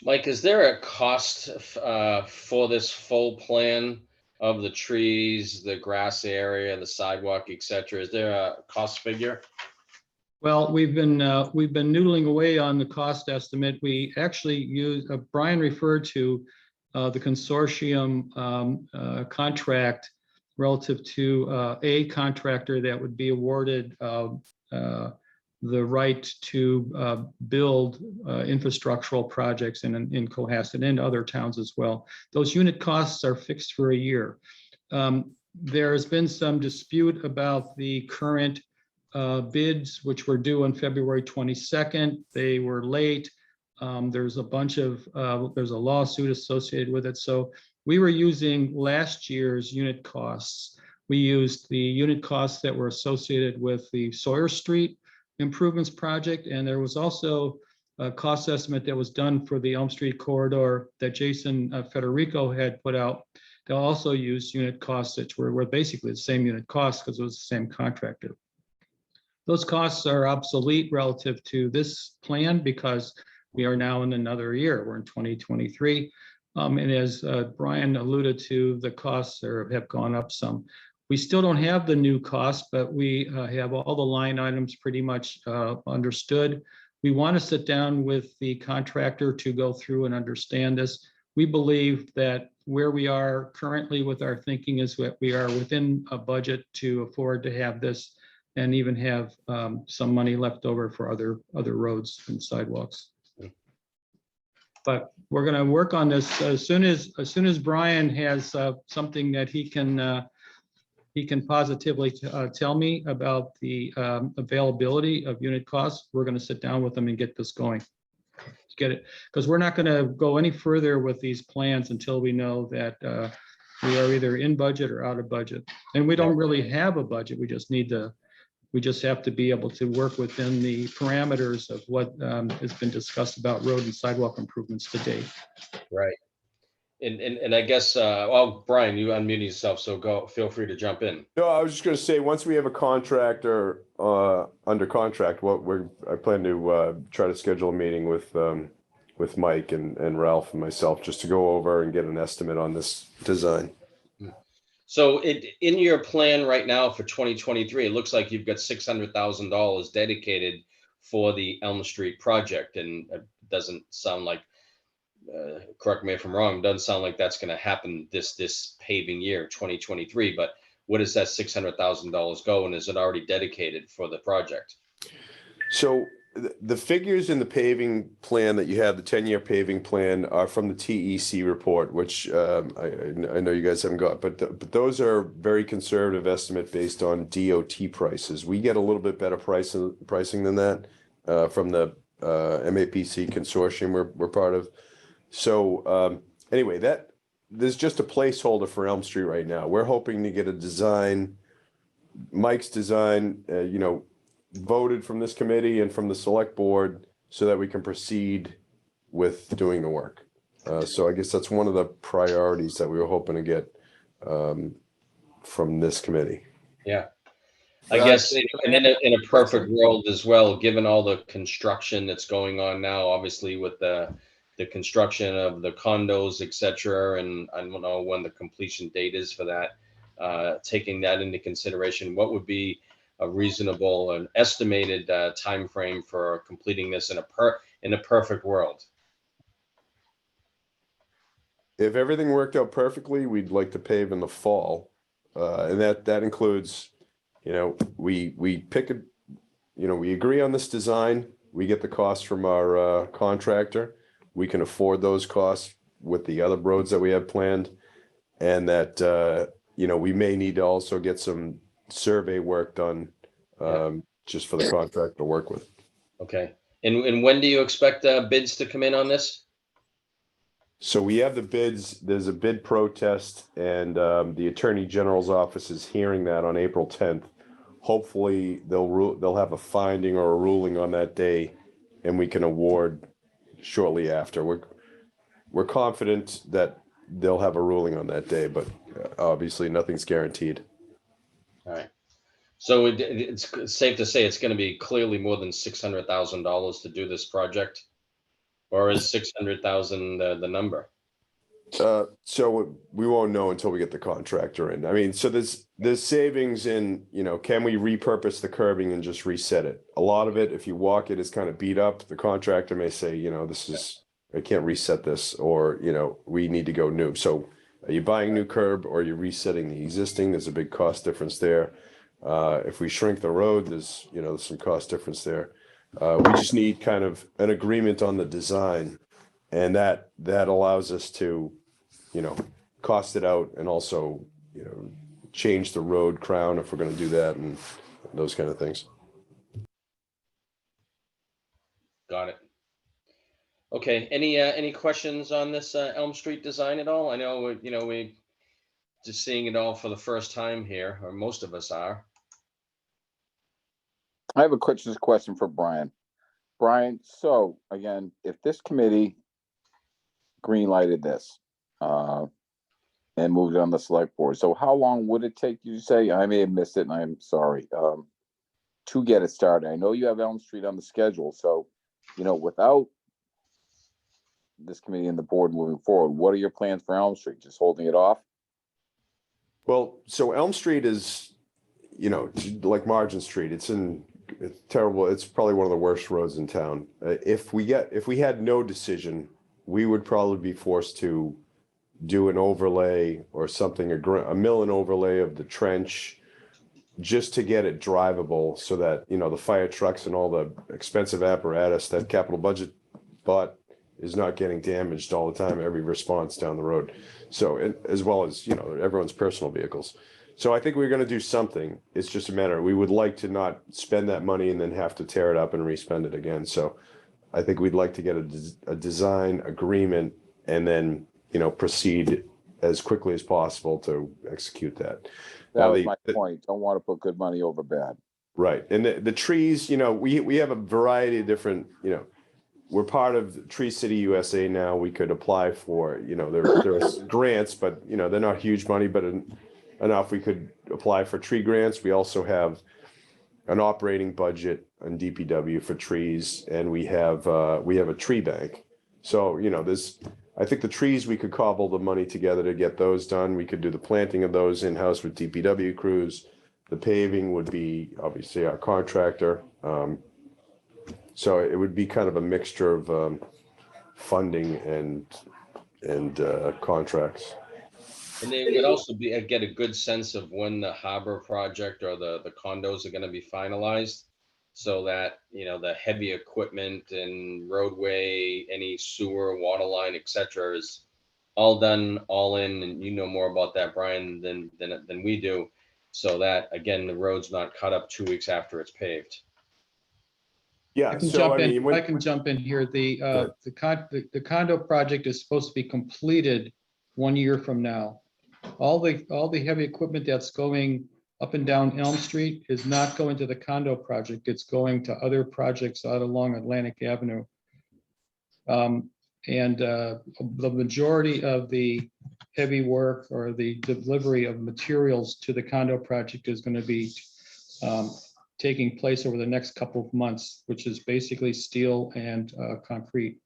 Mike, is there a cost for this full plan of the trees, the grass area, the sidewalk, et cetera? Is there a cost figure? Well, we've been noodling away on the cost estimate. We actually use, Brian referred to the consortium contract relative to a contractor that would be awarded the right to build infrastructural projects in Cohasset and other towns as well. Those unit costs are fixed for a year. There has been some dispute about the current bids, which were due on February 22nd. They were late. There's a bunch of, there's a lawsuit associated with it. So we were using last year's unit costs. We used the unit costs that were associated with the Sawyer Street improvements project. And there was also a cost estimate that was done for the Elm Street corridor that Jason Federico had put out. They'll also use unit costs that were basically the same unit costs because it was the same contractor. Those costs are obsolete relative to this plan because we are now in another year. We're in 2023. And as Brian alluded to, the costs have gone up some. We still don't have the new costs, but we have all the line items pretty much understood. We want to sit down with the contractor to go through and understand this. We believe that where we are currently with our thinking is that we are within a budget to afford to have this and even have some money left over for other roads and sidewalks. But we're going to work on this as soon as Brian has something that he can positively tell me about the availability of unit costs. We're going to sit down with them and get this going. get it, because we're not going to go any further with these plans until we know that we are either in budget or out of budget. And we don't really have a budget. We just have to be able to work within the parameters of what has been discussed about road and sidewalk improvements to date. Right. And I guess, well, Brian, you unmuted yourself, so feel free to jump in. No, I was just gonna say, once we have a contractor under contract, I plan to try to schedule a meeting with Mike and Ralph and myself, just to go over and get an estimate on this design. So in your plan right now for 2023, it looks like you've got $600,000 dedicated for the Elm Street project, and it doesn't sound like, correct me if I'm wrong, doesn't sound like that's going to happen this paving year, 2023. But what does that $600,000 go, and is it already dedicated for the project? So the figures in the paving plan that you have, the 10-year paving plan, are from the TEC report, which I know you guys haven't got, but those are very conservative estimate based on DOT prices. We get a little bit better pricing than that from the MAPC consortium we're part of. So anyway, there's just a placeholder for Elm Street right now. We're hoping to get a design, Mike's design, voted from this committee and from the select board, so that we can proceed with doing the work. So I guess that's one of the priorities that we were hoping to get from this committee. Yeah. I guess in a perfect world as well, given all the construction that's going on now, obviously with the construction of the condos, et cetera, and I don't know when the completion date is for that, taking that into consideration, what would be a reasonable and estimated time frame for completing this in a perfect world? If everything worked out perfectly, we'd like to pave in the fall, and that includes, we pick we agree on this design, we get the cost from our contractor, we can afford those costs with the other roads that we have planned, and that we may need to also get some survey work done just for the contract to work with. Okay. And when do you expect bids to come in on this? So we have the bids. There's a bid protest, and the Attorney General's office is hearing that on April 10th. Hopefully they'll have a finding or a ruling on that day, and we can award shortly after. We're confident that they'll have a ruling on that day, but obviously nothing's guaranteed. All right. So it's safe to say it's going to be clearly more than $600,000 to do this project, or is 600,000 the number? So we won't know until we get the contractor in. I mean, so there's savings in, can we repurpose the curbing and just reset it? A lot of it, if you walk it, is kind of beat up. The contractor may say, I can't reset this, or, we need to go new. So are you buying new curb, or are you resetting the existing? There's a big cost difference there. If we shrink the road, there's some cost difference there. We just need kind of an agreement on the design, and that allows us to, cost it out, and also, change the road crown if we're going to do that, and those kind of things. Got it. Okay. Any questions on this Elm Street design at all? I know, we just seeing it all for the first time here, or most of us are. I have a question for Brian. Brian, so again, if this committee green-lighted this and moved it on the select board, so how long would it take you to say, I may have missed it and I'm sorry, to get it started? I know you have Elm Street on the schedule, so, without this committee and the board moving forward, what are your plans for Elm Street? Just holding it off? Well, so Elm Street is, like Margin Street. It's terrible. It's probably one of the worst roads in town. If we had no decision, we would probably be forced to do an overlay or something, a mill and overlay of the trench, just to get it drivable, so that, the fire trucks and all the expensive apparatus that capital budget bought is not getting damaged all the time, every response down the road. So, as well as, everyone's personal vehicles. So I think we're going to do something. It's just a matter, we would like to not spend that money and then have to tear it up and re-spend it again. So I think we'd like to get a design agreement and then, proceed as quickly as possible to execute that. That Now, was my point. Don't want to put good money over bad. right. And the trees, we have a variety of different, we're part of Tree City USA now. We could apply for, there's grants, but, they're not huge money, but enough. We could apply for tree grants. We also have an operating budget on DPW for trees, and we have a tree bank. So, I think the trees, we could cobble the money together to get those done. We could do the planting of those in-house with DPW crews. The paving would be obviously our contractor. So it would be kind of a mixture of funding and contracts. And they would also get a good sense of when the harbor project or the condos are going to be finalized, so that, the heavy equipment and roadway, any sewer, water line, et cetera, is all done, all in, and you know more about that, Brian, than we do. So that, again, the road's not cut up 2 weeks after it's paved. Yeah. I can So, jump I in. mean, I can jump in here. The condo project is supposed to be completed 1 year from now. All the heavy equipment that's going up and down Elm Street is not going to the condo project. It's going to other projects out along Atlantic Avenue. The majority of the heavy work or the delivery of materials to the condo project is going to be taking place over the next couple of months, which is basically steel and concrete.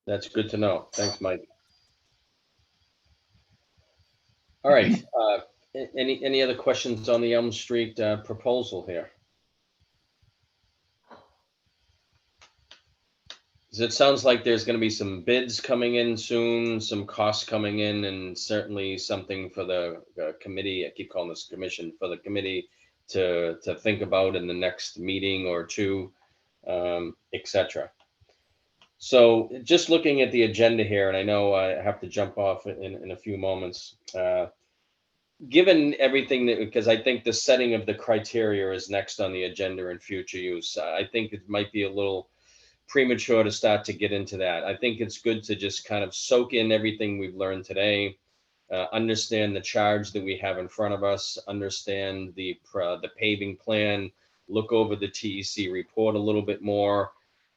That's good to know. Thanks, Mike. All right. Any other questions on the Elm Street proposal here? It sounds like there's going to be some bids coming in soon, some costs coming in, and certainly something for the committee. I keep calling this commission, for the committee to think about in the next meeting or two, etc. So just looking at the agenda here, and I know I have to jump off in a few moments. Given everything because I think the setting of the criteria is next on the agenda in future use, I think it might be a little premature to start to get into that. I think it's good to just kind of soak in everything we've learned today, understand the charge that we have in front of us, understand the paving plan, look over the TEC report a little bit more,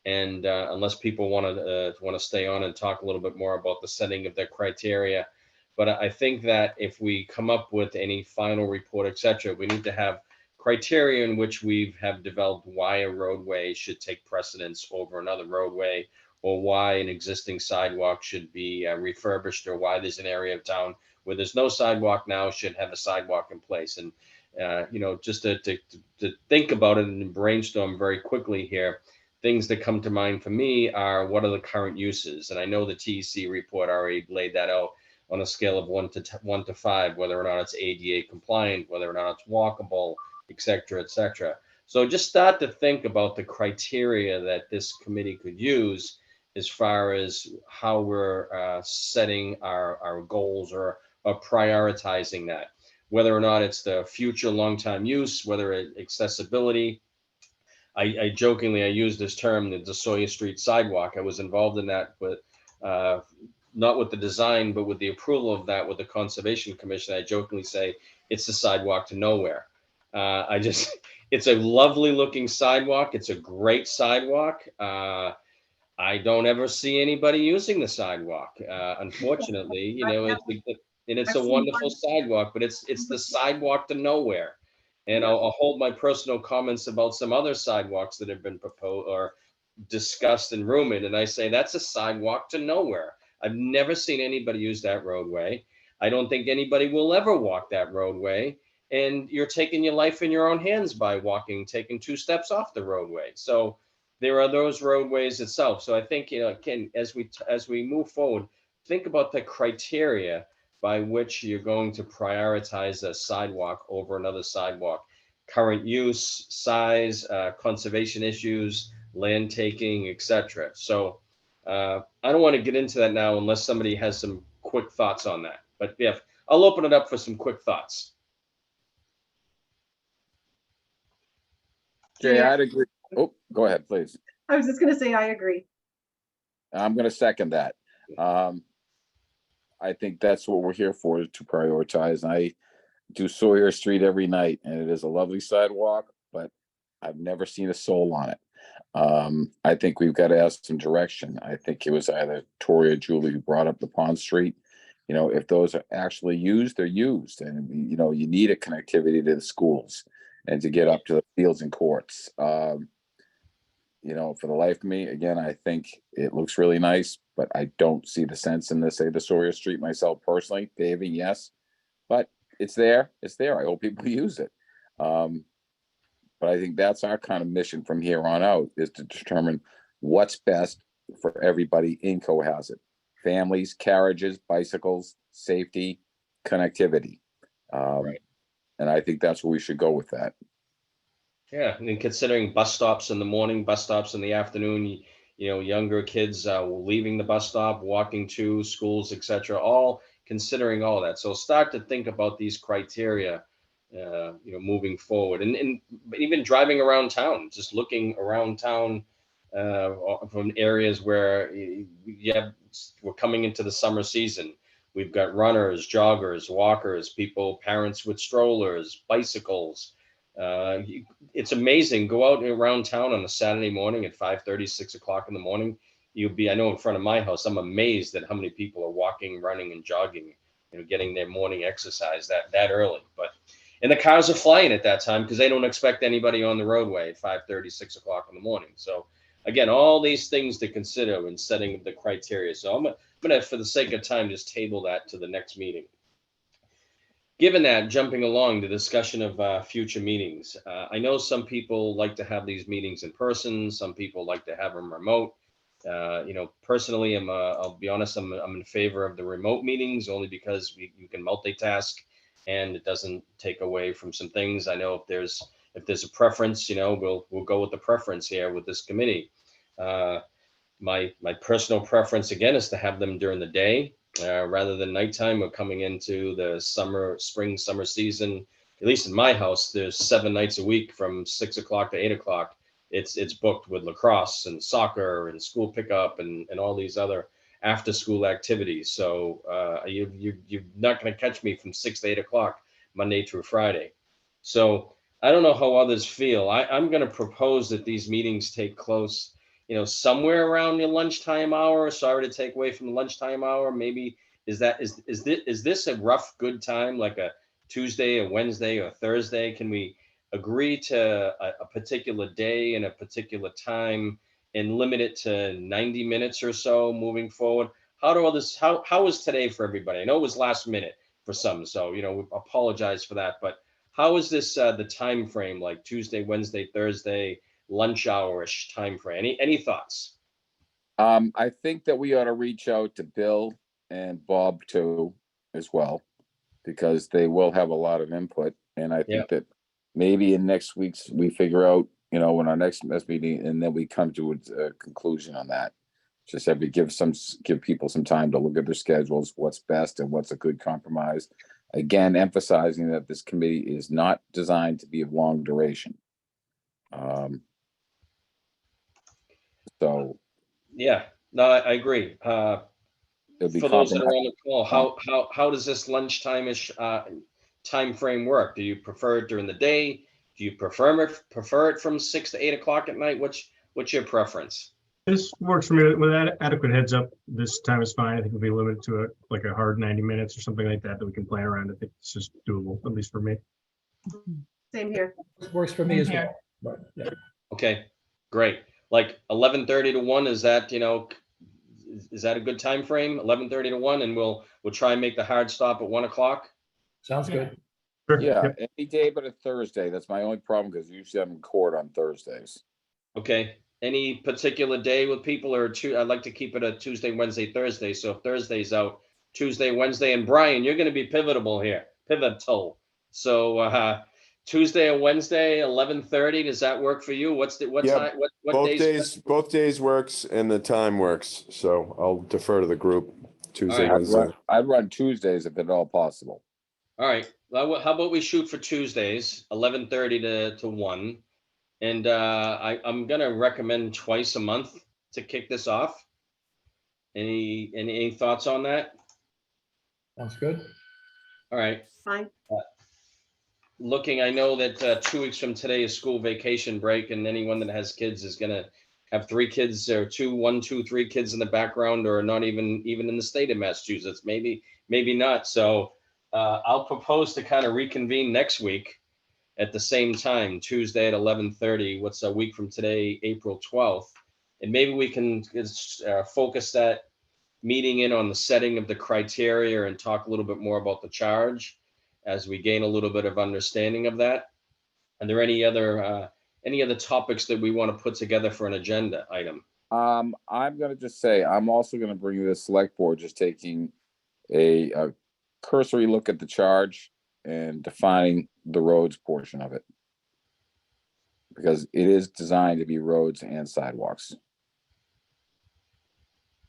and unless people want to stay on and talk a little bit more about the setting of their criteria. But I think that if we come up with any final report, etc., we need to have criteria in which we have developed why a roadway should take precedence over another roadway, or why an existing sidewalk should be refurbished, or why there's an area of town where there's no sidewalk now should have a sidewalk in place. And just to think about it and brainstorm very quickly here, things that come to mind for me are, what are the current uses? And I know the TEC report already laid that out on a scale of 1 to 5, whether or not it's ADA compliant, whether or not it's walkable, et cetera, et cetera. So just start to think about the criteria that this committee could use as far as how we're setting our goals or prioritizing that, whether or not it's the future long-time use, whether it's accessibility. I jokingly, I use this term, the Sawyer Street sidewalk. I was involved in that, but not with the design, but with the approval of that with the Conservation Commission. I jokingly say it's the sidewalk to nowhere. It's a lovely looking sidewalk. It's a great sidewalk. I don't ever see anybody using the sidewalk. Unfortunately, it's a wonderful sidewalk, but it's the sidewalk to nowhere. And I'll hold my personal comments about some other sidewalks that have been proposed or discussed and rumored. And I say, that's a sidewalk to nowhere. I've never seen anybody use that roadway. I don't think anybody will ever walk that roadway. And you're taking your life in your own hands by taking 2 steps off the roadway. So there are those roadways itself. So I think, Ken, as we move forward, think about the criteria by which you're going to prioritize a sidewalk over another sidewalk. Current use, size, conservation issues, land taking, etc. So I don't want to get into that now unless somebody has some quick thoughts on that. But yeah, I'll open it up for some quick thoughts. Jay, I'd agree. Oh, go ahead, please. I was just gonna say, I agree. I'm gonna second that. I think that's what we're here for, to prioritize. I do Sawyer Street every night, and it is a lovely sidewalk, but I've never seen a soul on it. I think we've got to ask some direction. I think it was either Tori or Julie who brought up the Pond Street. You know, if those are actually used, they're used, and you know, you need a connectivity to the schools and to get up to the fields and courts. You know, for the life of me, again, I think it looks really nice, but I don't see the sense in this, say, the Sawyer Street myself personally. Paving, yes, but it's there. It's there. I hope people use it. But I think that's our kind of mission from here on out, is to determine what's best for everybody in Cohasset. Families, carriages, bicycles, safety, connectivity. Right. And I think that's where we should go with that. Yeah, and considering bus stops in the morning, bus stops in the afternoon, you know, younger kids leaving the bus stop, walking to schools, etc., all considering all that. So start to think about these criteria, you know, moving forward, and even driving around town, just looking around town from areas where we're coming into the summer season. We've got runners, joggers, walkers, people, parents with strollers, bicycles. It's amazing. Go out around town on a Saturday morning at 5:30, 6 o'clock in the morning. You'll be, I know in front of my house, I'm amazed at how many people are walking, running, and jogging, you know, getting their morning exercise that early. But and the cars are flying at that time because they don't expect anybody on the roadway at 5:30, 6 o'clock in the morning. So again, all these things to consider when setting the criteria. So I'm gonna, for the sake of time, just table that to the next meeting. Given that, jumping along the discussion of future meetings, I know some people like to have these meetings in person. Some people like to have them remote. You know, personally, I'll be honest, I'm in favor of the remote meetings only because you can multitask and it doesn't take away from some things. I know if there's a preference, you know, we'll go with the preference here with this committee. My personal preference again is to have them during the day. Rather than nighttime. We're coming into the spring, summer season. At least in my house, there's 7 nights a week from 6 o'clock to 8 o'clock. It's booked with lacrosse and soccer and school pickup and all these other after school activities. So you're not going to catch me from 6 to 8 o'clock Monday through Friday. So I don't know how others feel. I'm going to propose that these meetings take close, you know, somewhere around your lunchtime hour. Sorry to take away from the lunchtime hour. Maybe is this a rough good time, like a Tuesday, a Wednesday, or Thursday? Can we agree to a particular day and a particular time and limit it to 90 minutes or so moving forward? How is today for everybody? I know it was last minute for some, so you know, we apologize for that. But how is this the time frame, like Tuesday, Wednesday, Thursday? Lunch hour-ish time frame. Any thoughts? I think that we ought to reach out to Bill and Bob too, as well, because they will have a lot of input. And I think that maybe in next week's, we figure out, you know, in our next mess meeting, and then we come to a conclusion on that. Just have to give people some time to look at their schedules, what's best and what's a good compromise. Again, emphasizing that this committee is not designed to be of long duration. So yeah, no, I agree. For those that are on the call, how does this lunchtime-ish time frame work? Do you prefer it during the day? Do you prefer it from 6 to 8 o'clock at night? What's your preference? This works for me with adequate heads up. This time is fine. I think we'll be limited to a hard 90 minutes or something like that we can plan around. I think it's just doable, at least for me. Same here. Works for me as Same well. But, yeah. Okay, great. Like 11:30 to 1, is that, you know, is that a good time frame? 11:30 to 1, and we'll try and make the hard stop at 1 o'clock. Sounds good. Sure. yeah, Yep. any day but a Thursday. That's my only problem, because usually I'm in court on Thursdays. Okay. Any particular day with people, or I'd like to keep it a Tuesday, Wednesday, Thursday. So if Thursday's out, Tuesday, Wednesday, and Brian, you're going to be pivotal here. Pivotal. So Tuesday or Wednesday, 11:30. Does that work for you? What Yep. time? What Both days works and the time works. So I'll defer to the group Tuesday, All right. Wednesday. I'd run Tuesdays if at all possible. All right. Well, how about we shoot for Tuesdays, 11:30 to 1. And I'm gonna recommend twice a month to kick this off. Any thoughts on that? Sounds good. All right. Fine. Looking, I know that 2 weeks from today is school vacation break, and anyone that has kids is gonna have 3 kids or 3 kids in the background, or not even in the state of Massachusetts. Maybe not. So I'll propose to kind of reconvene next week at the same time, Tuesday at 11:30. What's a week from today, April 12th, and maybe we can focus that meeting in on the setting of the criteria and talk a little bit more about the charge as we gain a little bit of understanding of that. Are there any other topics that we want to put together for an agenda item? I'm gonna just say, I'm also gonna bring the select board, just taking a cursory look at the charge and defining the roads portion of it. Because it is designed to be roads and sidewalks.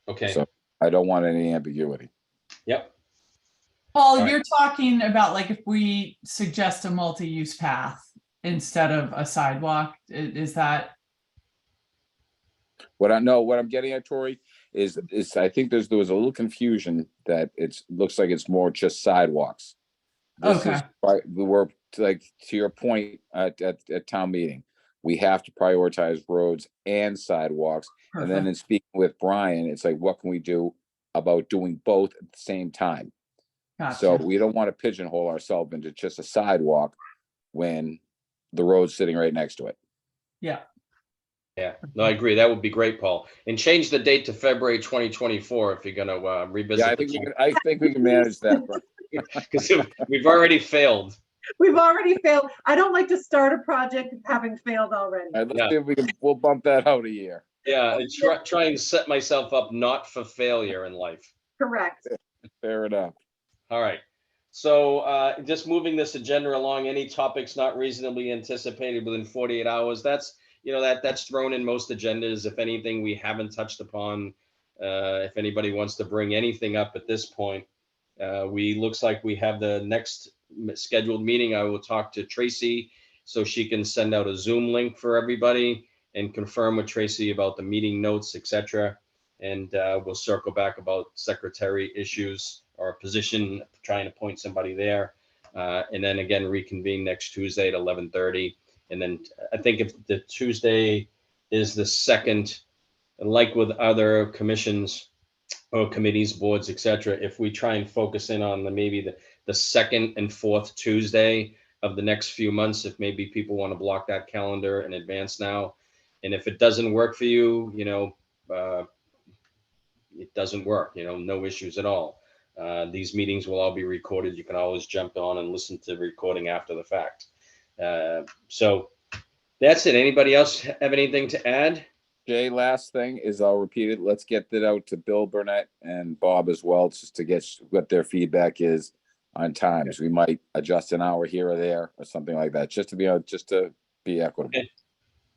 Okay. So I don't want any ambiguity. Yep. Paul, All right. you're talking about like if we suggest a multi-use path instead of a sidewalk, is that? What I'm getting at, Tori, is I think there was a little confusion that looks like it's more just sidewalks. Okay. We're like, to your point at town meeting, we have to prioritize roads and sidewalks. And then in speaking with Brian, it's like, what can we do about doing both at the same time? So Gotcha. we don't want to pigeonhole ourselves into just a sidewalk when the road's sitting right next to it. Yeah. Yeah, no, I agree. That would be great, Paul. And change the date to February 2024 if you're going to revisit. Yeah, I think we can manage that. Because we've already failed. We've already failed. I don't like to start a project having failed already. All right, let's see if we'll bump that out a year. Yeah, and try and set myself up not for failure in life. Correct. Fair enough. All right. So just moving this agenda along, any topics not reasonably anticipated within 48 hours, that's thrown in most agendas. If anything we haven't touched upon, if anybody wants to bring anything up at this point, looks like we have the next scheduled meeting. I will talk to Tracy so she can send out a Zoom link for everybody and confirm with Tracy about the meeting notes, etc. And we'll circle back about secretary issues or position, trying to appoint somebody there. And then again, reconvene next Tuesday at 11:30. And then I think if the Tuesday is the second, like with other commissions or committees, boards, etc., if we try and focus in on maybe the second and fourth Tuesday of the next few months, if maybe people want to block that calendar in advance now. And if it doesn't work for you, it doesn't work, no issues at all. These meetings will all be recorded. You can always jump on and listen to the recording after the fact. So that's it. Anybody else have anything to add? Jay, last thing is, I'll repeat it. Let's get that out to Bill Burnett and Bob as well, just to get what their feedback is on times. We might adjust an hour here or there or something like that, just to be equitable. Okay.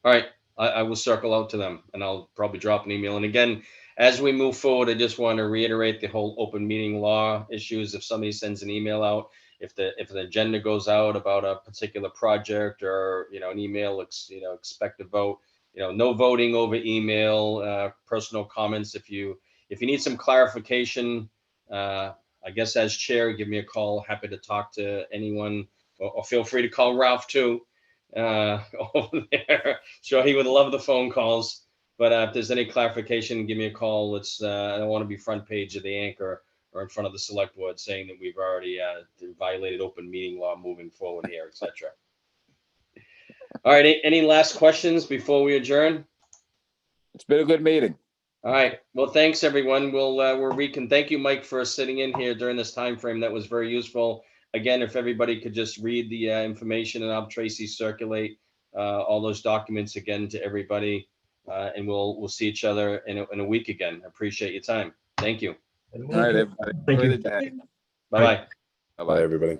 All right. I will circle out to them and I'll probably drop an email. And again, as we move forward, I just want to reiterate the whole open meeting law issues. If somebody sends an email out, if the agenda goes out about a particular project or, an email, expect a vote, no voting over email, personal comments. If you need some clarification, I guess as chair, give me a call. Happy to talk to anyone, or feel free to call Ralph too. Over there. Sure, he would love the phone calls. But if there's any clarification, give me a call. I don't want to be front page of the Anchor or in front of the select board saying that we've already violated open meeting law moving forward here, etc. All right. Any last questions before we adjourn? It's been a good meeting. All right. Well, thanks everyone. Thank you, Mike, for sitting in here during this time frame. That was very useful. Again, if everybody could just read the information, and I'll Tracy circulate all those documents again to everybody, and we'll see each other in a week again. I appreciate your time. Thank you. All right, everybody. Thank you. Enjoy the day. Bye-bye. Bye, everybody.